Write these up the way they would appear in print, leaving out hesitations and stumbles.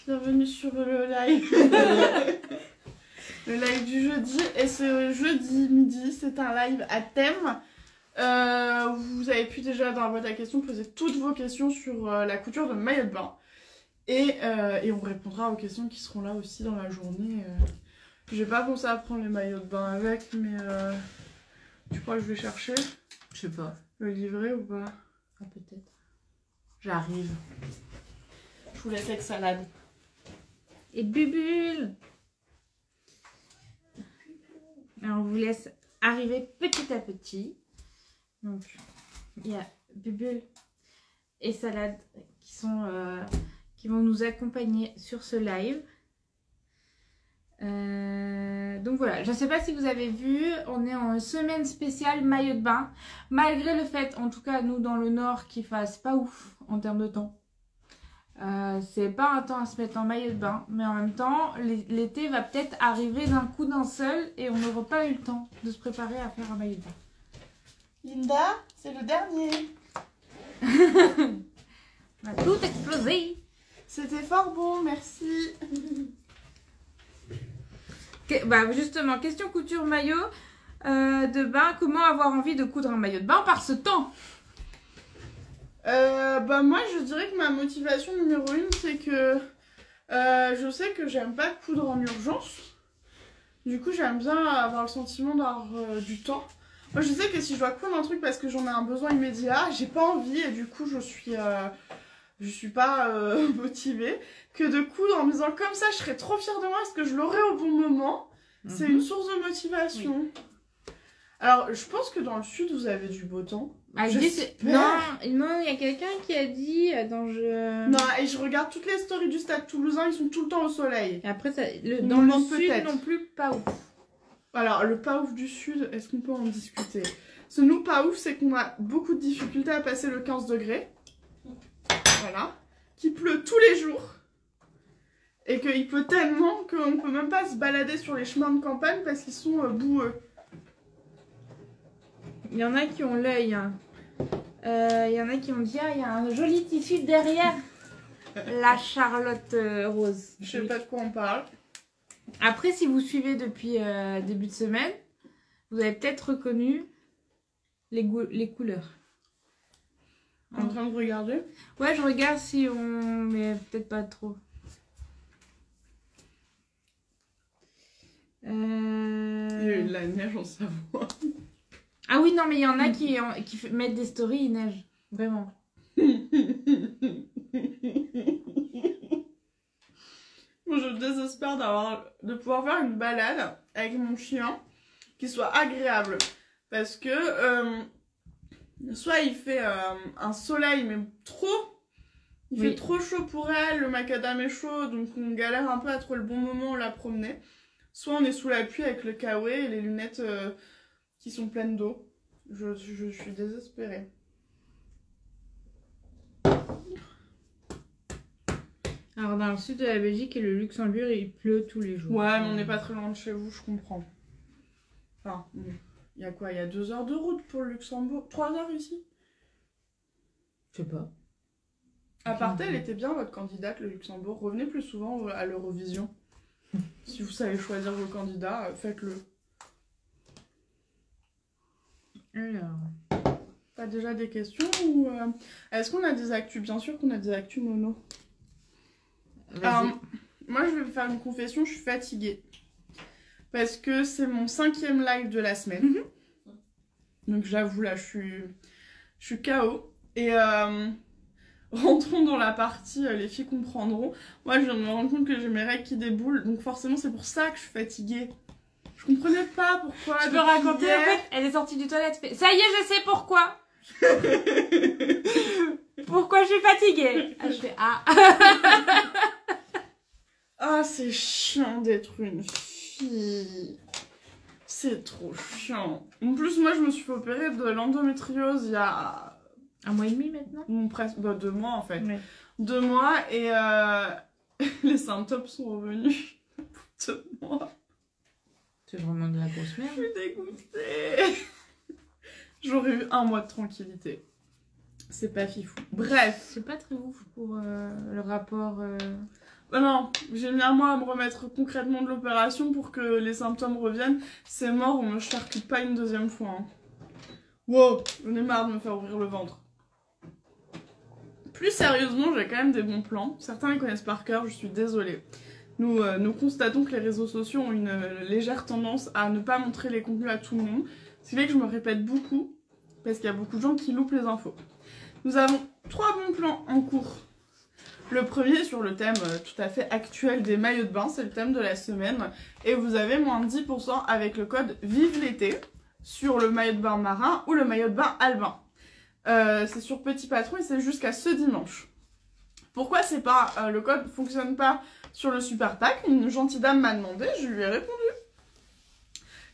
Bienvenue sur le live. Le live du jeudi. Et ce jeudi midi, c'est un live à thème. Vous avez pu déjà dans la boîte à questions poser toutes vos questions sur la couture de maillot de bain. Et on répondra aux questions qui seront là aussi dans la journée. J'ai pas pensé à prendre les maillots de bain avec, mais tu crois que je vais chercher? Je sais pas. Le livret ou pas? Ah, peut-être. J'arrive. Je vous laisse avec salade. Et Bubule. Alors, on vous laisse arriver petit à petit. Donc, il y a Bubule et Salade qui vont nous accompagner sur ce live. Donc voilà, je ne sais pas si vous avez vu, on est en semaine spéciale maillot de bain. Malgré le fait, en tout cas nous dans le nord, qu'il fasse pas ouf en termes de temps. C'est pas un temps à se mettre en maillot de bain, mais en même temps, l'été va peut-être arriver d'un coup d'un seul et on n'aura pas eu le temps de se préparer à faire un maillot de bain. Linda, c'est le dernier. On va tout exploser. C'était fort bon, merci. Bah justement, question couture maillot de bain. Comment avoir envie de coudre un maillot de bain par ce temps? Bah moi je dirais que ma motivation numéro 1 c'est que je sais que j'aime pas coudre en urgence. Du coup j'aime bien avoir le sentiment d'avoir du temps. Moi je sais que si je dois coudre un truc parce que j'en ai un besoin immédiat, j'ai pas envie et du coup je suis pas motivée. Que de coudre en me disant comme ça je serais trop fière de moi parce que je l'aurai au bon moment. C'est une source de motivation. Oui. Alors je pense que dans le sud vous avez du beau temps. Non, il y a quelqu'un qui a dit Non, et je regarde toutes les stories du Stade Toulousain, ils sont tout le temps au soleil. Et après, dans le sud non plus, pas ouf. Alors, le pas ouf du sud, est-ce qu'on peut en discuter? Ce nous, pas ouf, c'est qu'on a beaucoup de difficultés à passer le 15 degrés. Voilà. Qu'il pleut tous les jours. Et qu'il pleut tellement qu'on ne peut même pas se balader sur les chemins de campagne parce qu'ils sont boueux. Il y en a qui ont l'œil. Il y en a qui ont dit ah, il y a un joli tissu derrière la Charlotte rose. Je sais pas de quoi on parle. Après, si vous suivez depuis début de semaine, vous avez peut-être reconnu les couleurs. En train de regarder? Ouais, je regarde si on... mais peut-être pas trop. Il y a eu de la neige en Savoie. Ah oui, non, mais il y en a qui mettent des stories, il neige. Vraiment. Moi, je désespère de pouvoir faire une balade avec mon chien qui soit agréable. Parce que soit il fait un soleil, mais trop. Il fait trop chaud pour elle, le macadam est chaud, donc on galère un peu à trouver le bon moment où la promener. Soit on est sous la pluie avec le kawaii et les lunettes qui sont pleines d'eau. Je suis désespérée. Alors dans le sud de la Belgique et le Luxembourg, il pleut tous les jours. Ouais, mais on n'est pas très loin de chez vous, je comprends. Enfin, il y a quoi? Il y a 2 heures de route pour le Luxembourg? 3 heures ici? Je sais pas. À part elle était bien votre candidate, le Luxembourg. Revenez plus souvent à l'Eurovision. Si vous savez choisir vos candidats, faites-le. Alors... T'as déjà des questions ou est-ce qu'on a des actus? Bien sûr qu'on a des actus mono. Moi je vais me faire une confession, je suis fatiguée. Parce que c'est mon 5e live de la semaine. Donc j'avoue là, je suis KO. Et rentrons dans la partie, les filles comprendront. Moi je viens de me rendre compte que j'ai mes règles qui déboulent. Donc forcément c'est pour ça que je suis fatiguée. Je comprenais pas pourquoi. Je peux raconter hier... en fait, elle est sortie du toilette. Ça y est, je sais pourquoi. Pourquoi je suis fatiguée? Ah, je fais ah. Ah, c'est chiant d'être une fille. C'est trop chiant. En plus, moi, je me suis fait opérer de l'endométriose il y a... 1 mois et demi maintenant? Presque 2 mois en fait. Ouais. 2 mois et les symptômes sont revenus. 2 mois. C'est vraiment de la grosse merde. Je suis dégoûtée. J'aurais eu 1 mois de tranquillité. C'est pas fifou. Bref. C'est pas très ouf pour le rapport... Non, j'ai mis un mois à me remettre concrètement de l'opération pour que les symptômes reviennent. C'est mort, on me charcute pas une deuxième fois. Hein. Wow, j'en ai marre de me faire ouvrir le ventre. Plus sérieusement, j'ai quand même des bons plans. Certains les connaissent par cœur, je suis désolée. Nous constatons que les réseaux sociaux ont une légère tendance à ne pas montrer les contenus à tout le monde. Ce qui fait que je me répète beaucoup, parce qu'il y a beaucoup de gens qui loupent les infos. Nous avons 3 bons plans en cours. Le premier sur le thème tout à fait actuel des maillots de bain, c'est le thème de la semaine. Et vous avez moins de 10% avec le code Vive l'été sur le maillot de bain marin ou le maillot de bain albin. C'est sur Petit Patron et c'est jusqu'à ce dimanche. Pourquoi c'est pas le code fonctionne pas sur le super pack? Une gentille dame m'a demandé, je lui ai répondu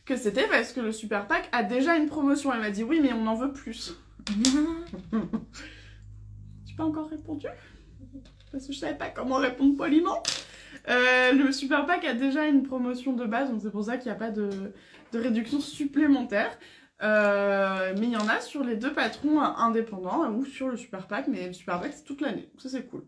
que c'était parce que le super pack a déjà une promotion. Elle m'a dit oui mais on en veut plus. J'ai pas encore répondu parce que je savais pas comment répondre poliment. Le super pack a déjà une promotion de base, donc c'est pour ça qu'il n'y a pas de réduction supplémentaire. Mais il y en a sur les 2 patrons indépendants ou sur le super pack, mais le super pack c'est toute l'année, donc ça c'est cool.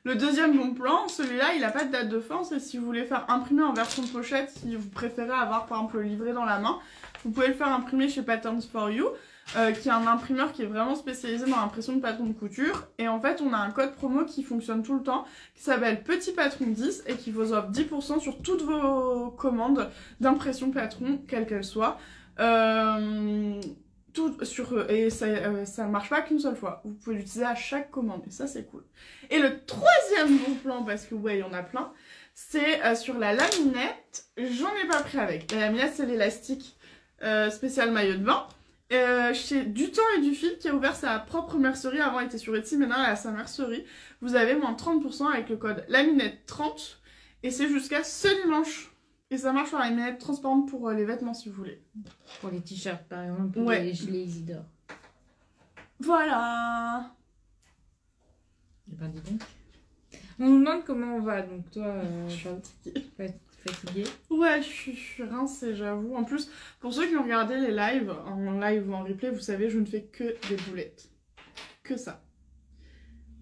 Le deuxième bon plan, celui-là il n'a pas de date de fin, c'est si vous voulez faire imprimer en version pochette, si vous préférez avoir par exemple le livret dans la main, vous pouvez le faire imprimer chez Patterns for You. Qui est un imprimeur qui est vraiment spécialisé dans l'impression de patrons de couture. Et en fait, on a un code promo qui fonctionne tout le temps, qui s'appelle Petit Patron 10 et qui vous offre 10% sur toutes vos commandes d'impression patron, quelles qu'elles soient. Et ça ne marche pas qu'une seule fois. Vous pouvez l'utiliser à chaque commande et ça, c'est cool. Et le troisième bon plan, parce que ouais, il y en a plein, c'est sur la laminette. J'en ai pas pris avec. La laminette, c'est l'élastique spécial maillot de bain. Chez Du Temps et du Fil qui a ouvert sa propre mercerie, avant elle était sur Etsy, maintenant elle a sa mercerie, vous avez moins 30% avec le code LAMINETTE30 et c'est jusqu'à ce dimanche. Et ça marche sur la laminette transparente pour les vêtements si vous voulez. Pour les t-shirts par exemple, ou ouais. les gilets Isidore. Voilà. Et ben dis donc. On nous demande comment on va, donc toi, fatiguée. Ouais, je suis rincée, j'avoue. En plus, pour ceux qui ont regardé les lives, en live ou en replay, vous savez, je ne fais que des boulettes. Que ça.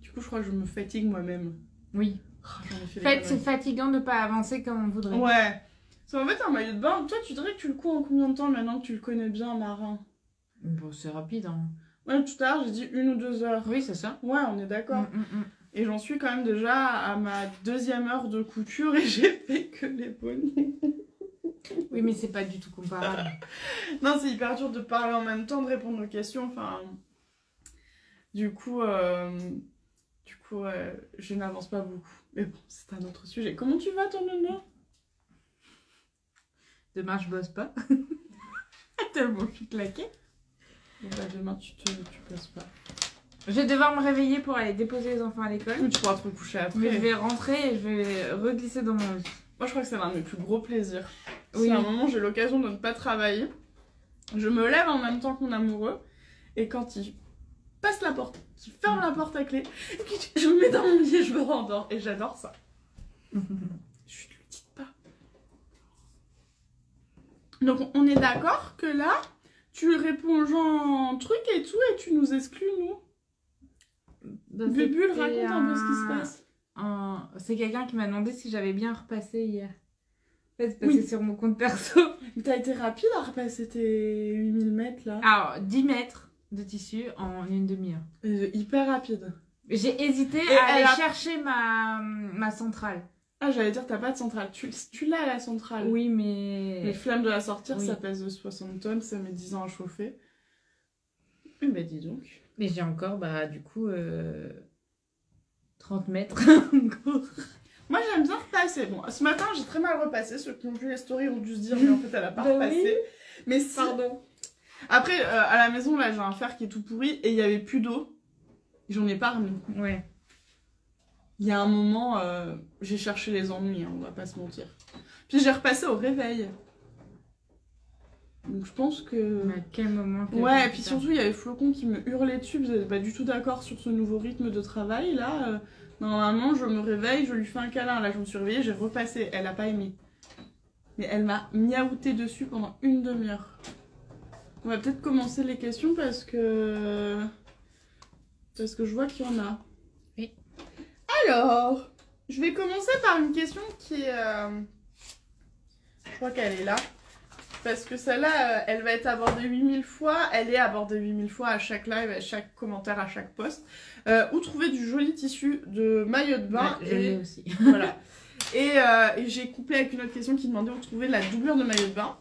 Du coup, je crois que je me fatigue moi-même. Oui. C'est fatigant de ne pas avancer comme on voudrait. Ouais. En fait, un maillot de bain, toi, tu dirais que tu le couds en combien de temps maintenant que tu le connais bien, marin? Bon, c'est rapide, hein. Ouais, tout à l'heure, j'ai dit 1 ou 2 heures. Oui, c'est ça. Ouais, on est d'accord. Et j'en suis quand même déjà à ma 2e heure de couture et j'ai fait que les bonnets. Oui, mais c'est pas du tout comparable. Non, c'est hyper dur de parler en même temps, de répondre aux questions. Enfin, du coup, je n'avance pas beaucoup. Mais bon, c'est un autre sujet. Comment tu vas, ton nono? Demain, je bosse pas. Tellement je suis claquée. Bon, bah, demain, tu bosses pas. Je vais devoir me réveiller pour aller déposer les enfants à l'école. Mais tu pourras te recoucher après. Mais je vais rentrer et je vais reglisser dans mon lit. Moi, je crois que c'est l'un de mes plus gros plaisirs. Oui. Si à un moment j'ai l'occasion de ne pas travailler, je me lève en même temps que mon amoureux. Et quand il passe la porte, qu'il ferme la porte à clé, je me mets dans mon lit et je me rendors. Et j'adore ça. Je ne le dis pas. Donc, on est d'accord que là, tu réponds aux gens truc et tout et tu nous exclus, nous. Bubule, raconte un peu ce qui se passe. C'est quelqu'un qui m'a demandé si j'avais bien repassé hier. En fait, c'est passé sur mon compte perso. Mais t'as été rapide à repasser tes 8000 mètres là. Alors, 10 mètres de tissu en une demi-heure. Hyper rapide. J'ai hésité à aller chercher ma centrale. Ah, j'allais dire, t'as pas de centrale. Tu l'as à la centrale. Oui, mais... Les flammes de la sortir, oui. Ça pèse 60 tonnes, ça met 10 ans à chauffer. Mais bah dis donc. Mais j'ai encore, bah du coup, 30 mètres. Moi, j'aime bien repasser. Bon, ce matin, j'ai très mal repassé. Ceux qui ont vu les stories ont dû se dire, mais en fait, elle a pas repassé. Oui. Mais si... Pardon. Après, à la maison, là, j'ai un fer qui est tout pourri et il y avait plus d'eau. J'en ai pas remis. Ouais. Il y a un moment, j'ai cherché les ennuis, hein, on va pas se mentir. Puis j'ai repassé au réveil. Donc je pense que... Mais à quel moment... Ouais, et puis surtout, il y avait Flocon qui me hurlait dessus, vous n'êtes pas du tout d'accord sur ce nouveau rythme de travail. Là, normalement, je me réveille, je lui fais un câlin. Là, je me suis réveillée, j'ai repassé. Elle a pas aimé. Mais elle m'a miaouté dessus pendant une demi-heure. On va peut-être commencer les questions parce que... Parce que je vois qu'il y en a. Oui. Alors, je vais commencer par une question qui est... Je crois qu'elle est là. Parce que celle-là, elle va être abordée 8000 fois. Elle est abordée 8000 fois à chaque live, à chaque commentaire, à chaque post. Où trouver du joli tissu de maillot de bain. Ouais, je l'ai aussi. Voilà. Et j'ai couplé avec une autre question qui demandait où trouver la doublure de maillot de bain.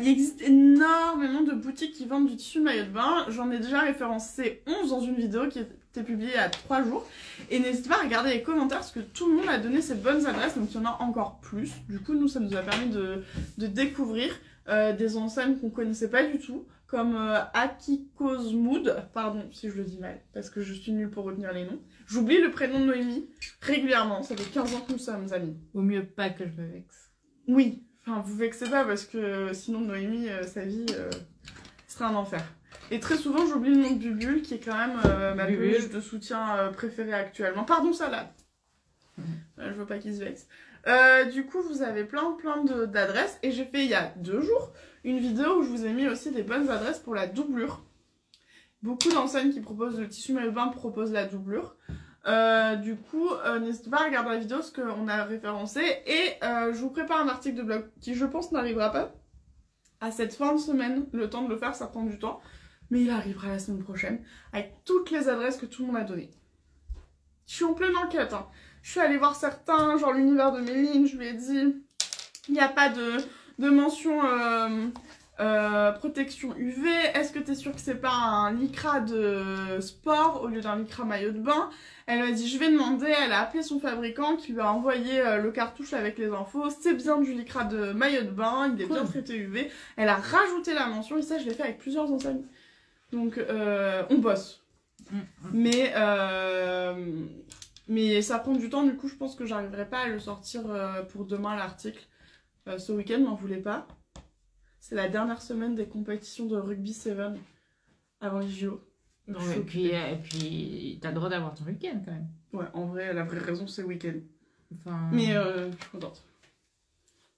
Il existe énormément de boutiques qui vendent du tissu de maillot de bain. J'en ai déjà référencé 11 dans une vidéo qui était publiée il y a 3 jours. Et n'hésitez pas à regarder les commentaires parce que tout le monde a donné ses bonnes adresses. Donc il y en a encore plus. Du coup, nous, ça nous a permis de découvrir des enseignes qu'on connaissait pas du tout. Comme Akiko's Mood. Pardon si je le dis mal. Parce que je suis nulle pour retenir les noms. J'oublie le prénom de Noémie régulièrement. Ça fait 15 ans que nous sommes amis. Vaut mieux pas que je me vexe. Oui. Enfin, vous vexez pas parce que sinon Noémie, sa vie serait un enfer. Et très souvent, j'oublie le nom de Bubule, qui est quand même ma peluche de soutien préférée actuellement. Pardon, Salade. Je veux pas qu'il se vexe. Du coup, vous avez plein d'adresses. Et j'ai fait il y a 2 jours une vidéo où je vous ai mis aussi des bonnes adresses pour la doublure. Beaucoup d'enseignes qui proposent le tissu maillot de bain proposent la doublure. Du coup, n'hésitez pas à regarder la vidéo, ce qu'on a référencé. Et je vous prépare un article de blog qui, je pense, n'arrivera pas à cette fin de semaine. Le temps de le faire, ça prend du temps. Mais il arrivera la semaine prochaine, avec toutes les adresses que tout le monde a données. Je suis en pleine enquête. Hein. Je suis allée voir certains, genre l'univers de Méline, je lui ai dit, il n'y a pas de mention... protection UV, est-ce que t'es sûr que c'est pas un lycra de sport au lieu d'un lycra maillot de bain? Elle m'a dit je vais demander, elle a appelé son fabricant qui lui a envoyé le cartouche avec les infos, c'est bien du lycra de maillot de bain, il est bien traité UV, elle a rajouté la mention et ça je l'ai fait avec plusieurs enseignes. Donc on bosse. Mais ça prend du temps, du coup je pense que j'arriverai pas à le sortir pour demain l'article. Ce week-end m'en voulez pas. C'est la dernière semaine des compétitions de rugby 7 avant les JO. Et puis t'as le droit d'avoir ton week-end quand même. Ouais, en vrai, la vraie raison c'est le week-end. Enfin... Mais je suis contente.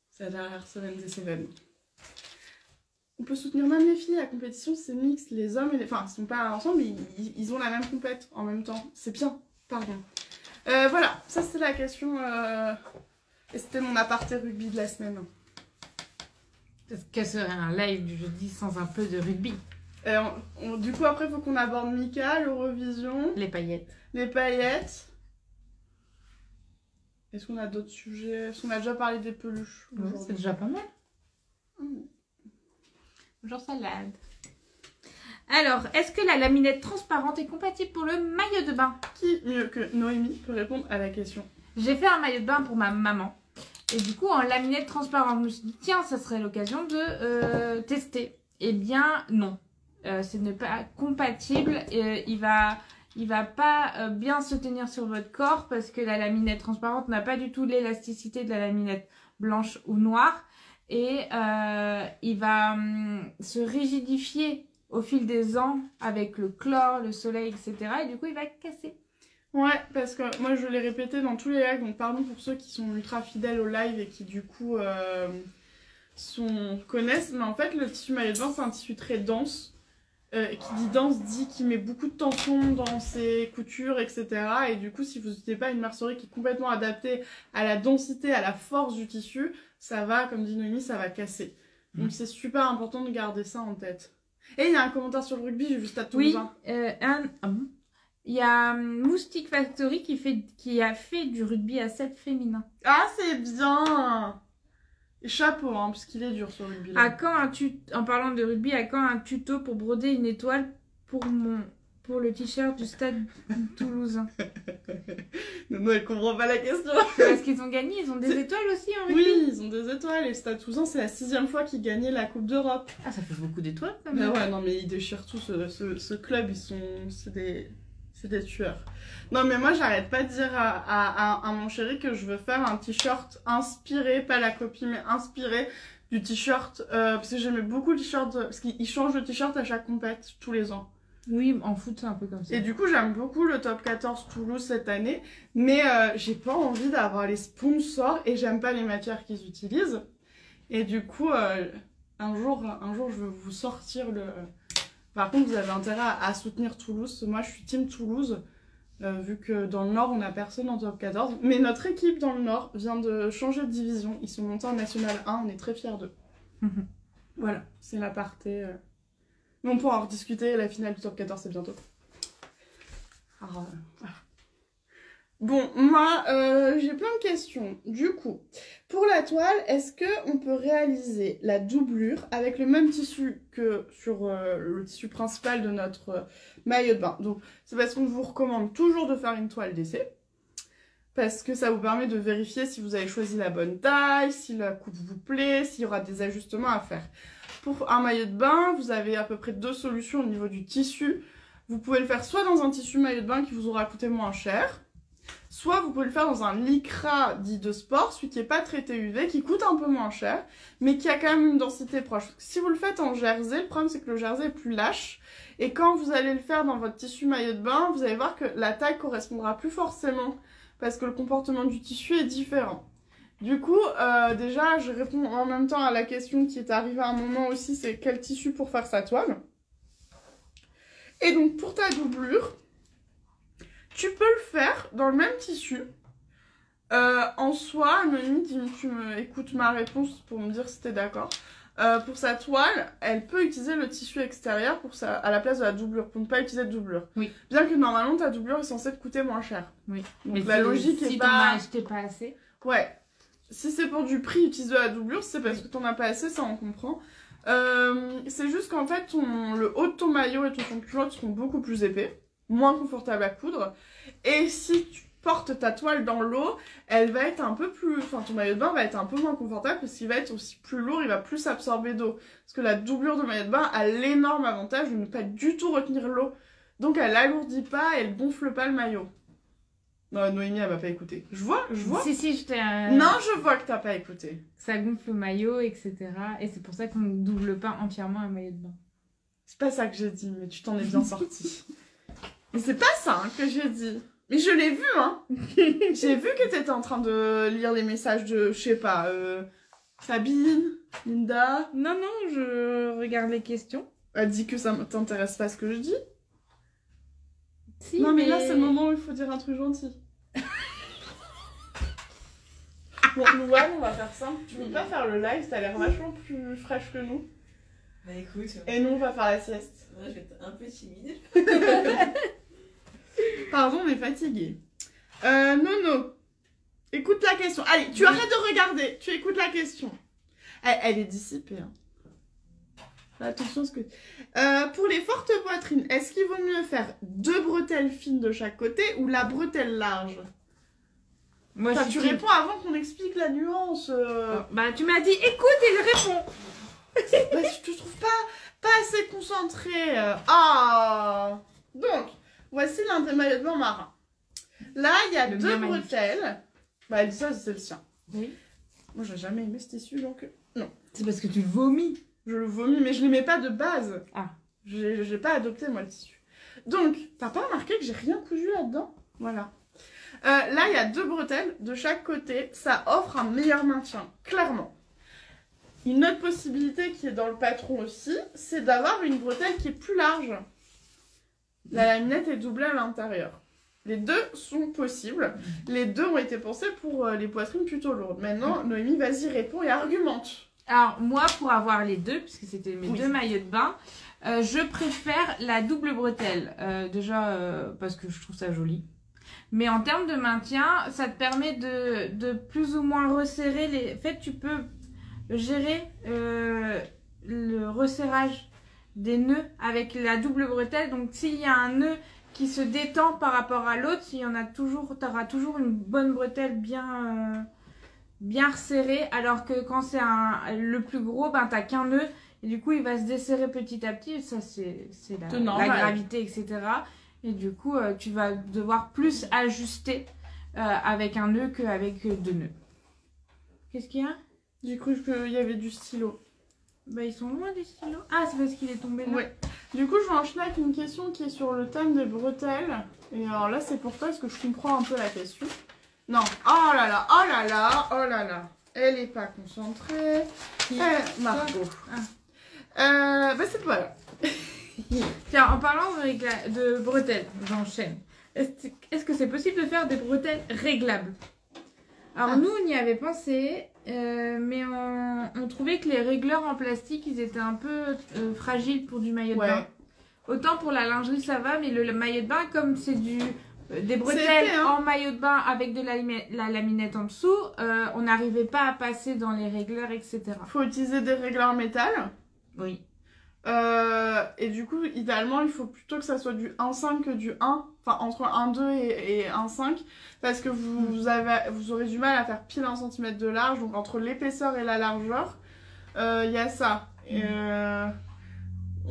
C'est la dernière semaine des 7. On peut soutenir même les filles, la compétition c'est mixte. Les hommes et les... Enfin, ils sont pas ensemble, mais ils ont la même compète en même temps. C'est bien, pardon. Voilà, ça c'est la question. Et c'était mon aparté rugby de la semaine. Quel serait un live du jeudi sans un peu de rugby? Du coup, après, il faut qu'on aborde Mika, l'Eurovision. Les paillettes. Les paillettes. Est-ce qu'on a d'autres sujets? Est-ce qu'on a déjà parlé des peluches? C'est déjà pas mal. Bonjour Salade. Alors, est-ce que la laminette transparente est compatible pour le maillot de bain? Qui mieux que Noémie peut répondre à la question? J'ai fait un maillot de bain pour ma maman. Et du coup, en laminette transparente, je me suis dit, tiens, ça serait l'occasion de tester. Eh bien, non. Ce n'est pas compatible. Il va pas bien se tenir sur votre corps parce que la laminette transparente n'a pas du tout l'élasticité de la laminette blanche ou noire. Et il va se rigidifier au fil des ans avec le chlore, le soleil, etc. Et du coup, il va casser. Ouais, parce que moi je l'ai répété dans tous les lives, donc pardon pour ceux qui sont ultra fidèles au live et qui du coup connaissent, mais en fait le tissu maillot de bain c'est un tissu très dense, qui dit dense dit qu'il met beaucoup de tension dans ses coutures, etc. Et du coup si vous n'utilisez pas une mercerie qui est complètement adaptée à la densité, à la force du tissu, ça va, comme dit Noémie, ça va casser. Donc c'est super important de garder ça en tête. Et il y a un commentaire sur le rugby, j'ai vu Stade Toulousain. Oui, il y a Moustique Factory qui a fait du rugby à 7 féminin. Ah, c'est bien! Et chapeau, hein, parce qu'il est dur sur le rugby. Là. En parlant de rugby, à quand un tuto pour broder une étoile pour le t-shirt du Stade Toulousain? Non, elle comprend pas la question. Parce qu'ils ont gagné, ils ont des étoiles aussi en rugby. Oui, ils ont des étoiles. Et le Stade Toulousain, c'est la 6e fois qu'ils gagnaient la Coupe d'Europe. Ah, ça fait beaucoup d'étoiles quand même. Bah ouais, non, mais ils déchirent tout ce club. C'est des tueurs. Non, mais moi, j'arrête pas de dire à mon chéri que je veux faire un t-shirt inspiré, pas la copie, mais inspiré du t-shirt. Parce que j'aimais beaucoup le t-shirt, parce qu'il change de t-shirt à chaque compète, tous les ans. Oui, en foot, c'est un peu comme ça. Et du coup, j'aime beaucoup le top 14 Toulouse cette année. Mais j'ai pas envie d'avoir les sponsors et j'aime pas les matières qu'ils utilisent. Et du coup, un jour, je vais vous sortir Par contre, vous avez intérêt à soutenir Toulouse. Moi, je suis team Toulouse, vu que dans le Nord, on n'a personne en top 14. Mais notre équipe dans le Nord vient de changer de division. Ils sont montés en National 1, on est très fiers d'eux. Voilà, c'est l'aparté. Mais on pourra en rediscuter, la finale du top 14, c'est bientôt. Alors, voilà. Bon, moi, j'ai plein de questions. Du coup, pour la toile, est-ce qu'on peut réaliser la doublure avec le même tissu que sur le tissu principal de notre maillot de bain? Donc, c'est parce qu'on vous recommande toujours de faire une toile d'essai. Parce que ça vous permet de vérifier si vous avez choisi la bonne taille, si la coupe vous plaît, s'il y aura des ajustements à faire. Pour un maillot de bain, vous avez à peu près 2 solutions au niveau du tissu. Vous pouvez le faire soit dans un tissu maillot de bain qui vous aura coûté moins cher, soit vous pouvez le faire dans un lycra dit de sport, celui qui n'est pas traité UV, qui coûte un peu moins cher, mais qui a quand même une densité proche. Si vous le faites en jersey, le problème c'est que le jersey est plus lâche, et quand vous allez le faire dans votre tissu maillot de bain, vous allez voir que la taille correspondra plus forcément, parce que le comportement du tissu est différent. Du coup, déjà, je réponds en même temps à la question qui est arrivée à un moment aussi, c'est quel tissu pour faire sa toile. Et donc, pour ta doublure, tu peux le faire dans le même tissu. En soi, Noémie, tu me écoutes ma réponse pour me dire si t'es d'accord. Pour sa toile, elle peut utiliser le tissu extérieur à la place de la doublure, pour ne pas utiliser de doublure. Oui. Bien que normalement, ta doublure est censée te coûter moins cher. Oui. Donc mais la logique est si pas... t'en as acheté pas assez. Ouais. Si c'est pour du prix, utilise de la doublure, c'est parce que t'en as pas assez, ça on comprend. C'est juste qu'en fait, le haut de ton maillot et ton culotte seront beaucoup plus épais, moins confortables à coudre. Et si tu portes ta toile dans l'eau, elle va être un peu plus... Enfin, ton maillot de bain va être un peu moins confortable parce qu'il va être aussi plus lourd, il va plus absorber d'eau. Parce que la doublure de maillot de bain a l'énorme avantage de ne pas du tout retenir l'eau. Donc elle alourdit pas et elle gonfle pas le maillot. Non, Noémie, elle m'a pas écouté. Je vois. Si, je t'ai... Non, je vois que t'as pas écouté. Ça gonfle le maillot, etc. Et c'est pour ça qu'on ne double pas entièrement un maillot de bain. C'est pas ça que j'ai dit, mais tu t'en es bien sorti. Mais c'est pas ça hein, que j'ai dit. Mais je l'ai vu, hein. J'ai vu que t'étais en train de lire les messages de, je sais pas, Sabine, Linda. Non, je regarde les questions. Elle dit que ça t'intéresse pas ce que je dis. Si, non, mais là, c'est le moment où il faut dire un truc gentil. Bon, Louane, on va faire simple. Tu veux pas faire le live? T'as l'air vachement plus fraîche que nous. Bah écoute. Et nous, on va faire la sieste. Moi, je vais être un peu timide. Pardon, on est fatigué. Nono, écoute la question. Allez, tu arrêtes de regarder. Tu écoutes la question. Elle est dissipée. Hein. Fais attention à ce que... pour les fortes poitrines, est-ce qu'il vaut mieux faire 2 bretelles fines de chaque côté ou la bretelle large? Moi, enfin, tu réponds avant qu'on explique la nuance. Bah, tu m'as dit écoute et je réponds. Bah, je te trouve pas assez concentrée. Ah. Donc, voici l'un des maillots de bain marins. Là, il y a 2 bretelles. Bah, elle dit ça, c'est le sien. Oui. Moi, j'ai jamais aimé ce tissu, donc non. C'est parce que tu le vomis. Je le vomis, mais je l'aimais pas de base. Ah. J'ai pas adopté, moi, le tissu. Donc, t'as pas remarqué que j'ai rien cousu là-dedans? Voilà. Là, il y a 2 bretelles de chaque côté. Ça offre un meilleur maintien, clairement. Une autre possibilité qui est dans le patron aussi, c'est d'avoir une bretelle qui est plus large. La laminette est doublée à l'intérieur. Les deux sont possibles. Les deux ont été pensés pour les poitrines plutôt lourdes. Maintenant, Noémie, vas-y, réponds et argumente. Alors, moi, pour avoir les deux, puisque c'était mes 2 maillots de bain, je préfère la double bretelle. Déjà, parce que je trouve ça joli. Mais en termes de maintien, ça te permet de plus ou moins resserrer les... En fait, tu peux gérer le resserrage des nœuds avec la double bretelle. Donc, s'il y a un nœud qui se détend par rapport à l'autre, tu auras toujours une bonne bretelle bien resserrée. Alors que quand c'est le plus gros, ben, tu n'as qu'un nœud. Et du coup, il va se desserrer petit à petit. Ça, c'est la gravité, etc. Et du coup, tu vas devoir plus ajuster avec un nœud qu'avec 2 nœuds. Qu'est-ce qu'il y a? J'ai cru qu'il y avait du stylo. Bah, ils sont loin des stylos. Ah, c'est parce qu'il est tombé là. Ouais. Du coup, je vais enchaîner avec une question qui est sur le thème des bretelles. Et alors là, c'est pour toi, est-ce que je comprends un peu la question? Non. Oh là là, oh là là, oh là là. Elle est pas concentrée. Margot. Ah. Bah, c'est pas là. Tiens, en parlant de bretelles, j'enchaîne. Est-ce que c'est possible de faire des bretelles réglables? Alors nous, on y avait pensé, mais on trouvait que les régleurs en plastique, ils étaient un peu fragiles pour du maillot de bain. Autant pour la lingerie, ça va, mais le maillot de bain, comme c'est des bretelles en maillot de bain avec de la laminette en dessous, on n'arrivait pas à passer dans les régleurs, etc. Faut utiliser des régleurs métal. Oui. Et du coup, idéalement, il faut plutôt que ça soit du 1,5 que du 1. Enfin, entre 1,2 et 1,5. Parce que vous aurez du mal à faire pile 1 cm de large. Donc, entre l'épaisseur et la largeur, il y a ça. Et,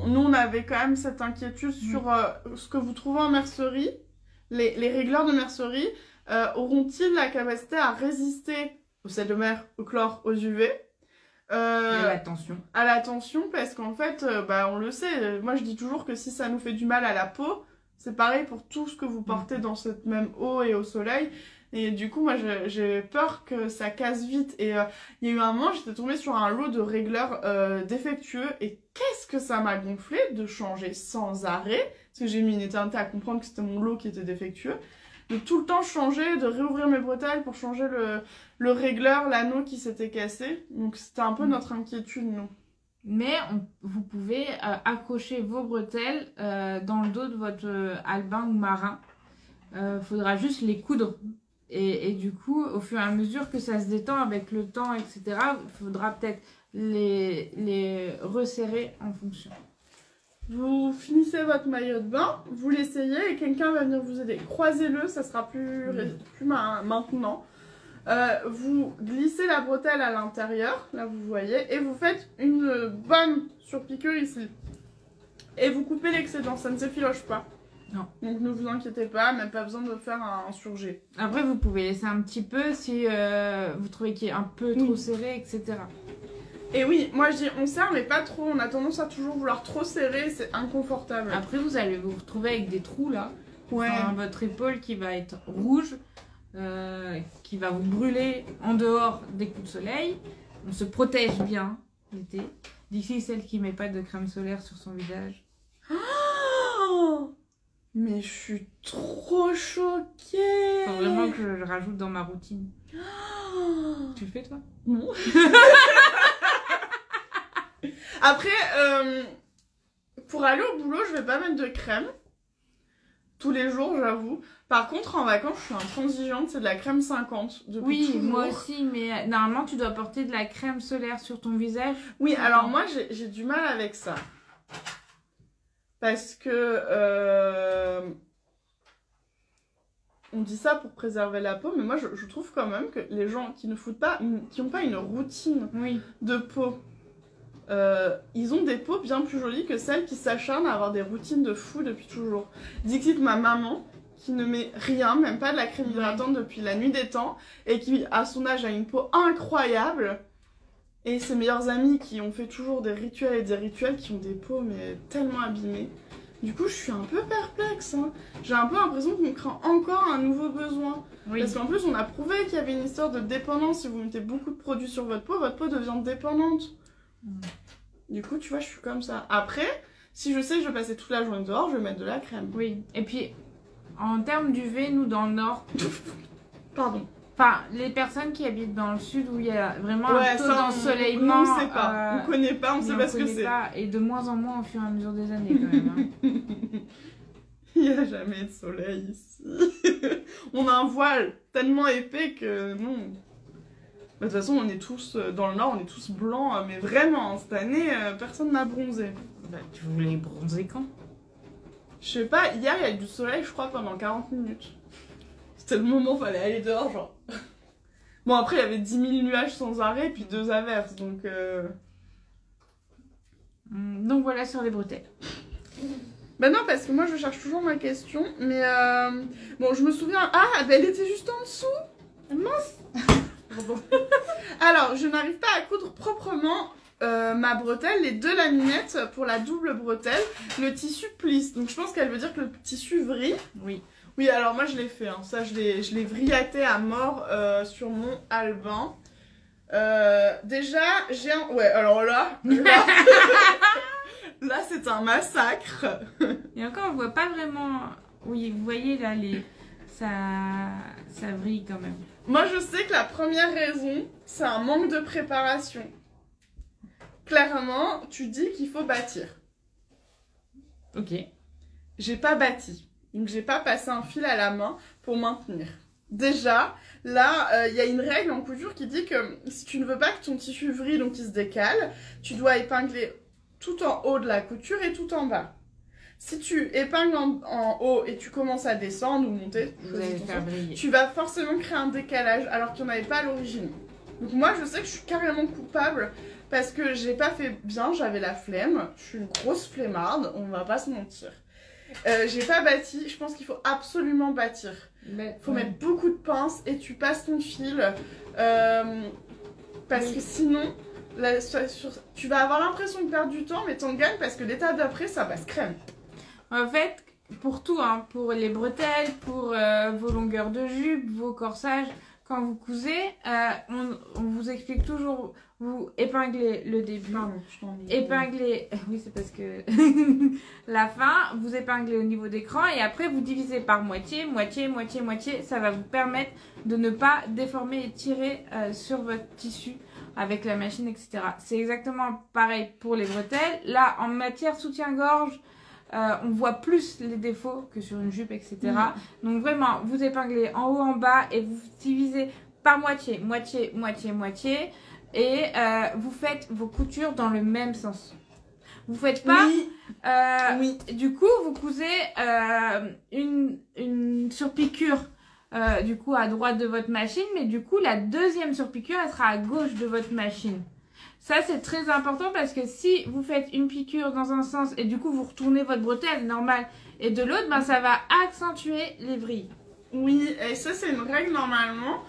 nous, on avait quand même cette inquiétude sur ce que vous trouvez en mercerie. Les régleurs de mercerie auront-ils la capacité à résister au sel de mer, au chlore, aux UV? À la tension. À la tension, parce qu'en fait, on le sait, moi je dis toujours que si ça nous fait du mal à la peau, c'est pareil pour tout ce que vous portez dans cette même eau et au soleil. Et du coup, moi j'ai peur que ça casse vite. Et il y a eu un moment, j'étais tombée sur un lot de régleurs défectueux. Et qu'est-ce que ça m'a gonflé de changer sans arrêt, parce que j'ai mis une éternité à comprendre que c'était mon lot qui était défectueux. De tout le temps changer, de réouvrir mes bretelles pour changer le régleur, l'anneau qui s'était cassé. Donc c'était un peu notre inquiétude, nous. Mais vous pouvez accrocher vos bretelles dans le dos de votre albin ou marin. Faudra juste les coudre. Et du coup, au fur et à mesure que ça se détend avec le temps, etc., il faudra peut-être les resserrer en fonction. Vous finissez votre maillot de bain, vous l'essayez et quelqu'un va venir vous aider. Croisez-le, ça sera plus maintenant. Vous glissez la bretelle à l'intérieur, là vous voyez, et vous faites une bonne surpiqûre ici. Et vous coupez l'excédent, ça ne s'effiloche pas. Non. Donc ne vous inquiétez pas, même pas besoin de faire un surjet. Après, vous pouvez laisser un petit peu si vous trouvez qu'il est un peu trop serré, etc. Et oui, moi je dis on serre mais pas trop, on a tendance à toujours vouloir trop serrer, c'est inconfortable. Après vous allez vous retrouver avec des trous là, votre épaule qui va être rouge, qui va vous brûler en dehors des coups de soleil. On se protège bien l'été. D'ici celle qui met pas de crème solaire sur son visage. Oh, mais je suis trop choquée. Faut vraiment que je rajoute dans ma routine. Tu le fais toi? Non. Après, pour aller au boulot, je vais pas mettre de crème. Tous les jours, j'avoue. Par contre, en vacances, je suis intransigeante, c'est de la crème 50. Oui, toujours. moi aussi, mais normalement, tu dois porter de la crème solaire sur ton visage. Oui, alors moi, j'ai du mal avec ça. Parce que... on dit ça pour préserver la peau, mais moi, je trouve quand même que les gens qui ne foutent pas, qui n'ont pas une routine de peau, ils ont des peaux bien plus jolies que celles qui s'acharnent à avoir des routines de fou depuis toujours. Dixit, ma maman, qui ne met rien, même pas de la crème hydratante depuis la nuit des temps, et qui, à son âge, a une peau incroyable. Et ses meilleurs amis qui ont fait toujours des rituels et des rituels qui ont des peaux mais tellement abîmées. Du coup, je suis un peu perplexe. Hein. J'ai un peu l'impression qu'on craint encore un nouveau besoin. Oui. Parce qu'en plus, on a prouvé qu'il y avait une histoire de dépendance. Si vous mettez beaucoup de produits sur votre peau devient dépendante. Du coup, tu vois, je suis comme ça. Après, si je sais que je vais passer toute la journée dehors, je vais mettre de la crème. Oui, et puis, en termes d'UV, nous, dans le Nord... Pardon. Enfin, les personnes qui habitent dans le Sud, où il y a vraiment un taux d'ensoleillement... On ne sait pas, on connaît pas, on sait pas ce que c'est. Et de moins en moins au fur et à mesure des années, quand même. Hein. Il n'y a jamais de soleil ici. On a un voile tellement épais que non... De toute façon, on est tous, dans le Nord, on est tous blancs, mais vraiment, cette année, personne n'a bronzé. Bah, tu voulais bronzer quand? Je sais pas, hier, il y a eu du soleil, je crois, pendant 40 minutes. C'était le moment où il fallait aller dehors, genre. Bon, après, il y avait 10 000 nuages sans arrêt, puis 2 averses, donc... Donc voilà sur les bretelles. Bah non, parce que moi, je cherche toujours ma question, mais... Bon, je me souviens... Ah, bah elle était juste en dessous. Mince. Alors, je n'arrive pas à coudre proprement ma bretelle, les 2 laminettes pour la double bretelle. Le tissu plisse, donc je pense qu'elle veut dire que le tissu vrille. Oui. Oui, alors moi je l'ai fait, hein. Ça je l'ai vrillaté à mort sur mon albin. Déjà, j'ai un... Ouais, alors là Là, c'est un massacre. Et encore, on voit pas vraiment... Oui, vous voyez là, ça brille quand même. Moi, je sais que la première raison, c'est un manque de préparation. Clairement, tu dis qu'il faut bâtir. Ok. J'ai pas bâti. Donc, j'ai pas passé un fil à la main pour maintenir. Déjà, là, il y a une règle en couture qui dit que si tu ne veux pas que ton tissu vrille, donc il se décale, tu dois épingler tout en haut de la couture et tout en bas. Si tu épingles en haut et tu commences à descendre ou monter, Vous allez faire briller. tu vas forcément créer un décalage alors qu'il n'y en avait pas à l'origine. Donc moi, je sais que je suis carrément coupable parce que j'ai pas fait bien, j'avais la flemme. Je suis une grosse flemmarde, on va pas se mentir. J'ai pas bâti, je pense qu'il faut absolument bâtir. Faut mettre beaucoup de pinces et tu passes ton fil parce que sinon tu vas avoir l'impression de perdre du temps mais t'en gagnes parce que l'étape d'après ça passe crème. En fait, pour tout, hein, pour les bretelles, pour vos longueurs de jupe, vos corsages, quand vous cousez, on vous explique toujours, vous épinglez le début, épinglez, oui c'est parce que la fin, vous épinglez au niveau d'écran et après vous divisez par moitié, moitié, moitié, moitié, ça va vous permettre de ne pas déformer et tirer sur votre tissu avec la machine, etc. C'est exactement pareil pour les bretelles. Là, en matière soutien-gorge, on voit plus les défauts que sur une jupe, etc. Donc vraiment, vous épinglez en haut, en bas et vous divisez par moitié, moitié, moitié, moitié. Et vous faites vos coutures dans le même sens. Vous faites pas... Oui. Du coup, vous cousez une surpiqûre du coup à droite de votre machine, mais du coup, la deuxième surpiqûre, elle sera à gauche de votre machine. Ça, c'est très important parce que si vous faites une piqûre dans un sens et du coup, vous retournez votre bretelle normale et de l'autre, ben, ça va accentuer les vrilles. Oui, et ça, c'est une règle normalement.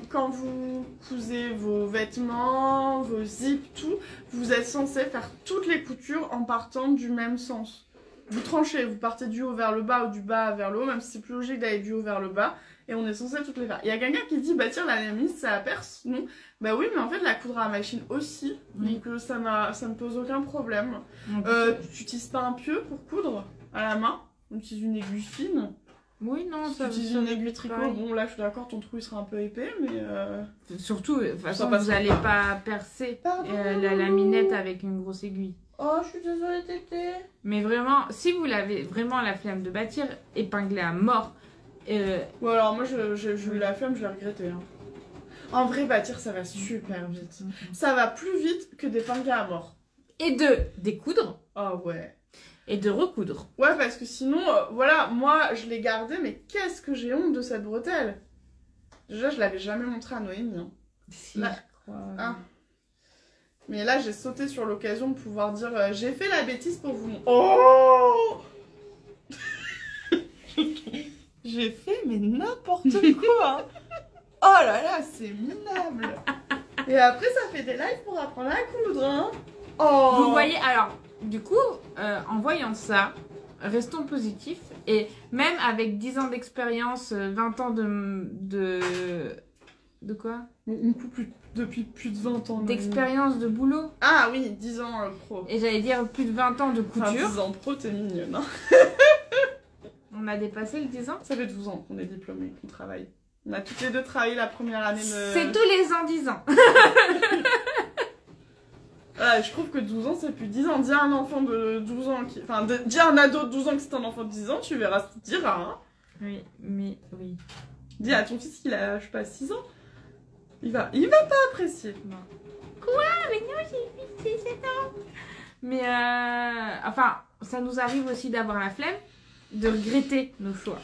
Quand vous cousez vos vêtements, vos zips, tout, vous êtes censé faire toutes les coutures en partant du même sens. Vous tranchez, vous partez du haut vers le bas ou du bas vers le haut, même si c'est plus logique d'aller du haut vers le bas. Et on est censé toutes les faire. Il y a quelqu'un qui dit, bah tiens, la mise, ça perce, non? Bah oui, mais en fait, la coudre à la machine aussi. Oui. Donc ça ne pose aucun problème. Tu n'utilises pas un pieu pour coudre à la main? On utilise une aiguille fine. Oui, non, Si tu utilises une aiguille tricot, bon là je suis d'accord, ton trou il sera un peu épais, mais... Surtout, de toute façon, Ça vous n'allez pas percer la laminette avec une grosse aiguille. Oh, je suis désolée, Tété. Mais vraiment, si vous avez vraiment la flemme de bâtir, épinglez à mort. Bon alors moi j'ai eu la flemme, je l'ai regretté. Hein. En vrai, bâtir ça va super vite. Ça va plus vite que d'épingler à mort. Et de découdre. Oh ouais. Et de recoudre. Ouais, parce que sinon, voilà, moi je l'ai gardée, mais qu'est-ce que j'ai honte de cette bretelle. Déjà, je l'avais jamais montrée à Noémie. Hein. Si, là, je crois. Ah. Mais là, j'ai sauté sur l'occasion de pouvoir dire j'ai fait la bêtise pour vous. Oh j'ai fait, mais n'importe quoi. Oh là là, c'est minable. Et après, ça fait des lives pour apprendre à coudre. Hein. Oh. Vous voyez, alors, du coup, en voyant ça, restons positifs. Et même avec 10 ans d'expérience, 20 ans de quoi? On coupe depuis plus de 20 ans. D'expérience de boulot. Ah oui, 10 ans pro. Et j'allais dire plus de 20 ans de couture. Enfin, 10 ans pro, t'es mignonne. Hein. On a dépassé le 10 ans. Ça fait 12 ans qu'on est diplômés, qu'on travaille. On a toutes les deux travaillé la première année de... C'est tous les ans 10 ans. Ah, je trouve que 12 ans, c'est plus 10 ans. Dis à un enfant de 12 ans qui... Enfin, dis à un ado de 12 ans que c'est un enfant de 10 ans, tu verras ce qu'il dira. Hein. Oui, mais oui. Dis à ton fils qu'il a, je sais pas, 6 ans. Il va pas apprécier. Non. Quoi? Mais non, j'ai 8, 7 ans. Mais enfin, ça nous arrive aussi d'avoir la flemme, de regretter nos choix.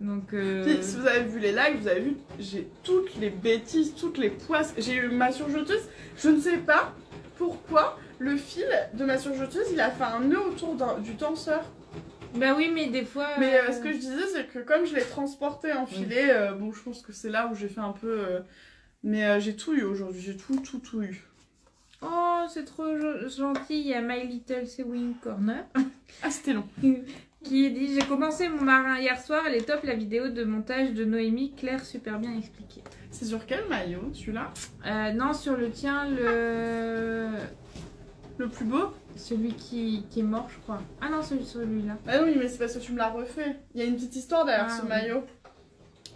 Donc, Puis, si vous avez vu les lives, vous avez vu, j'ai toutes les bêtises, toutes les poisses. J'ai eu ma surjeteuse, je ne sais pas pourquoi le fil de ma surjeteuse, il a fait un nœud autour du tenseur. Bah oui, mais des fois... Mais ce que je disais, c'est que comme je l'ai transporté en filet, bon, je pense que c'est là où j'ai fait un peu... mais j'ai tout eu aujourd'hui, j'ai tout eu. Oh, c'est trop gentil, il y a My Little Sewing Corner. Ah, c'était long. Qui dit: j'ai commencé mon marin hier soir, elle est top, la vidéo de montage de Noémie, Claire, super bien expliqué. C'est sur quel maillot, celui-là? Non, sur le tien, le plus beau? Celui qui est mort, je crois. Ah non, celui-là. Ah oui, mais c'est parce que tu me l'as refait. Il y a une petite histoire derrière ce oui. maillot.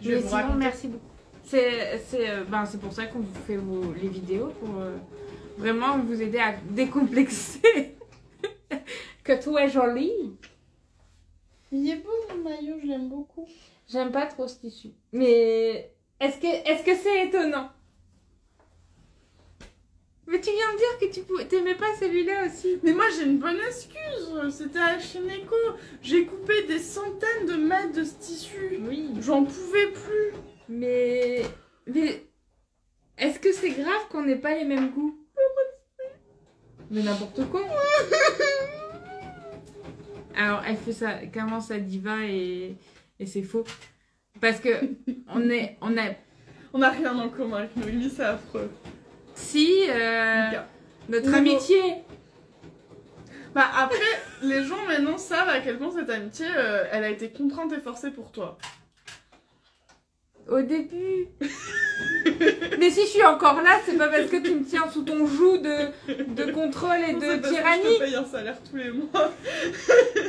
Je vais Mais vous sinon, raconter. merci beaucoup. C'est pour ça qu'on vous fait les vidéos, pour vraiment vous aider à décomplexer. Que tout est joli. Il est beau mon maillot, je l'aime beaucoup. J'aime pas trop ce tissu. Mais est-ce que c'est étonnant? Mais tu viens de dire que tu t'aimais pas celui-là aussi. Mais moi j'ai une bonne excuse, c'était à Shineco. J'ai coupé des centaines de mètres de ce tissu. Oui. J'en pouvais plus. Mais est-ce que c'est grave qu'on n'ait pas les mêmes goûts? Mais n'importe quoi. Alors elle fait ça, clairement sa diva et c'est faux. Parce que on a rien en commun avec Noémie, c'est affreux. si notre Nouveau. amitié. Bah après, les gens maintenant savent à quel point cette amitié, elle a été contrainte et forcée pour toi. Au début. Mais si je suis encore là, c'est pas parce que tu me tiens sous ton joug de contrôle et C'est de parce que tyrannie. je te paye un salaire tous les mois.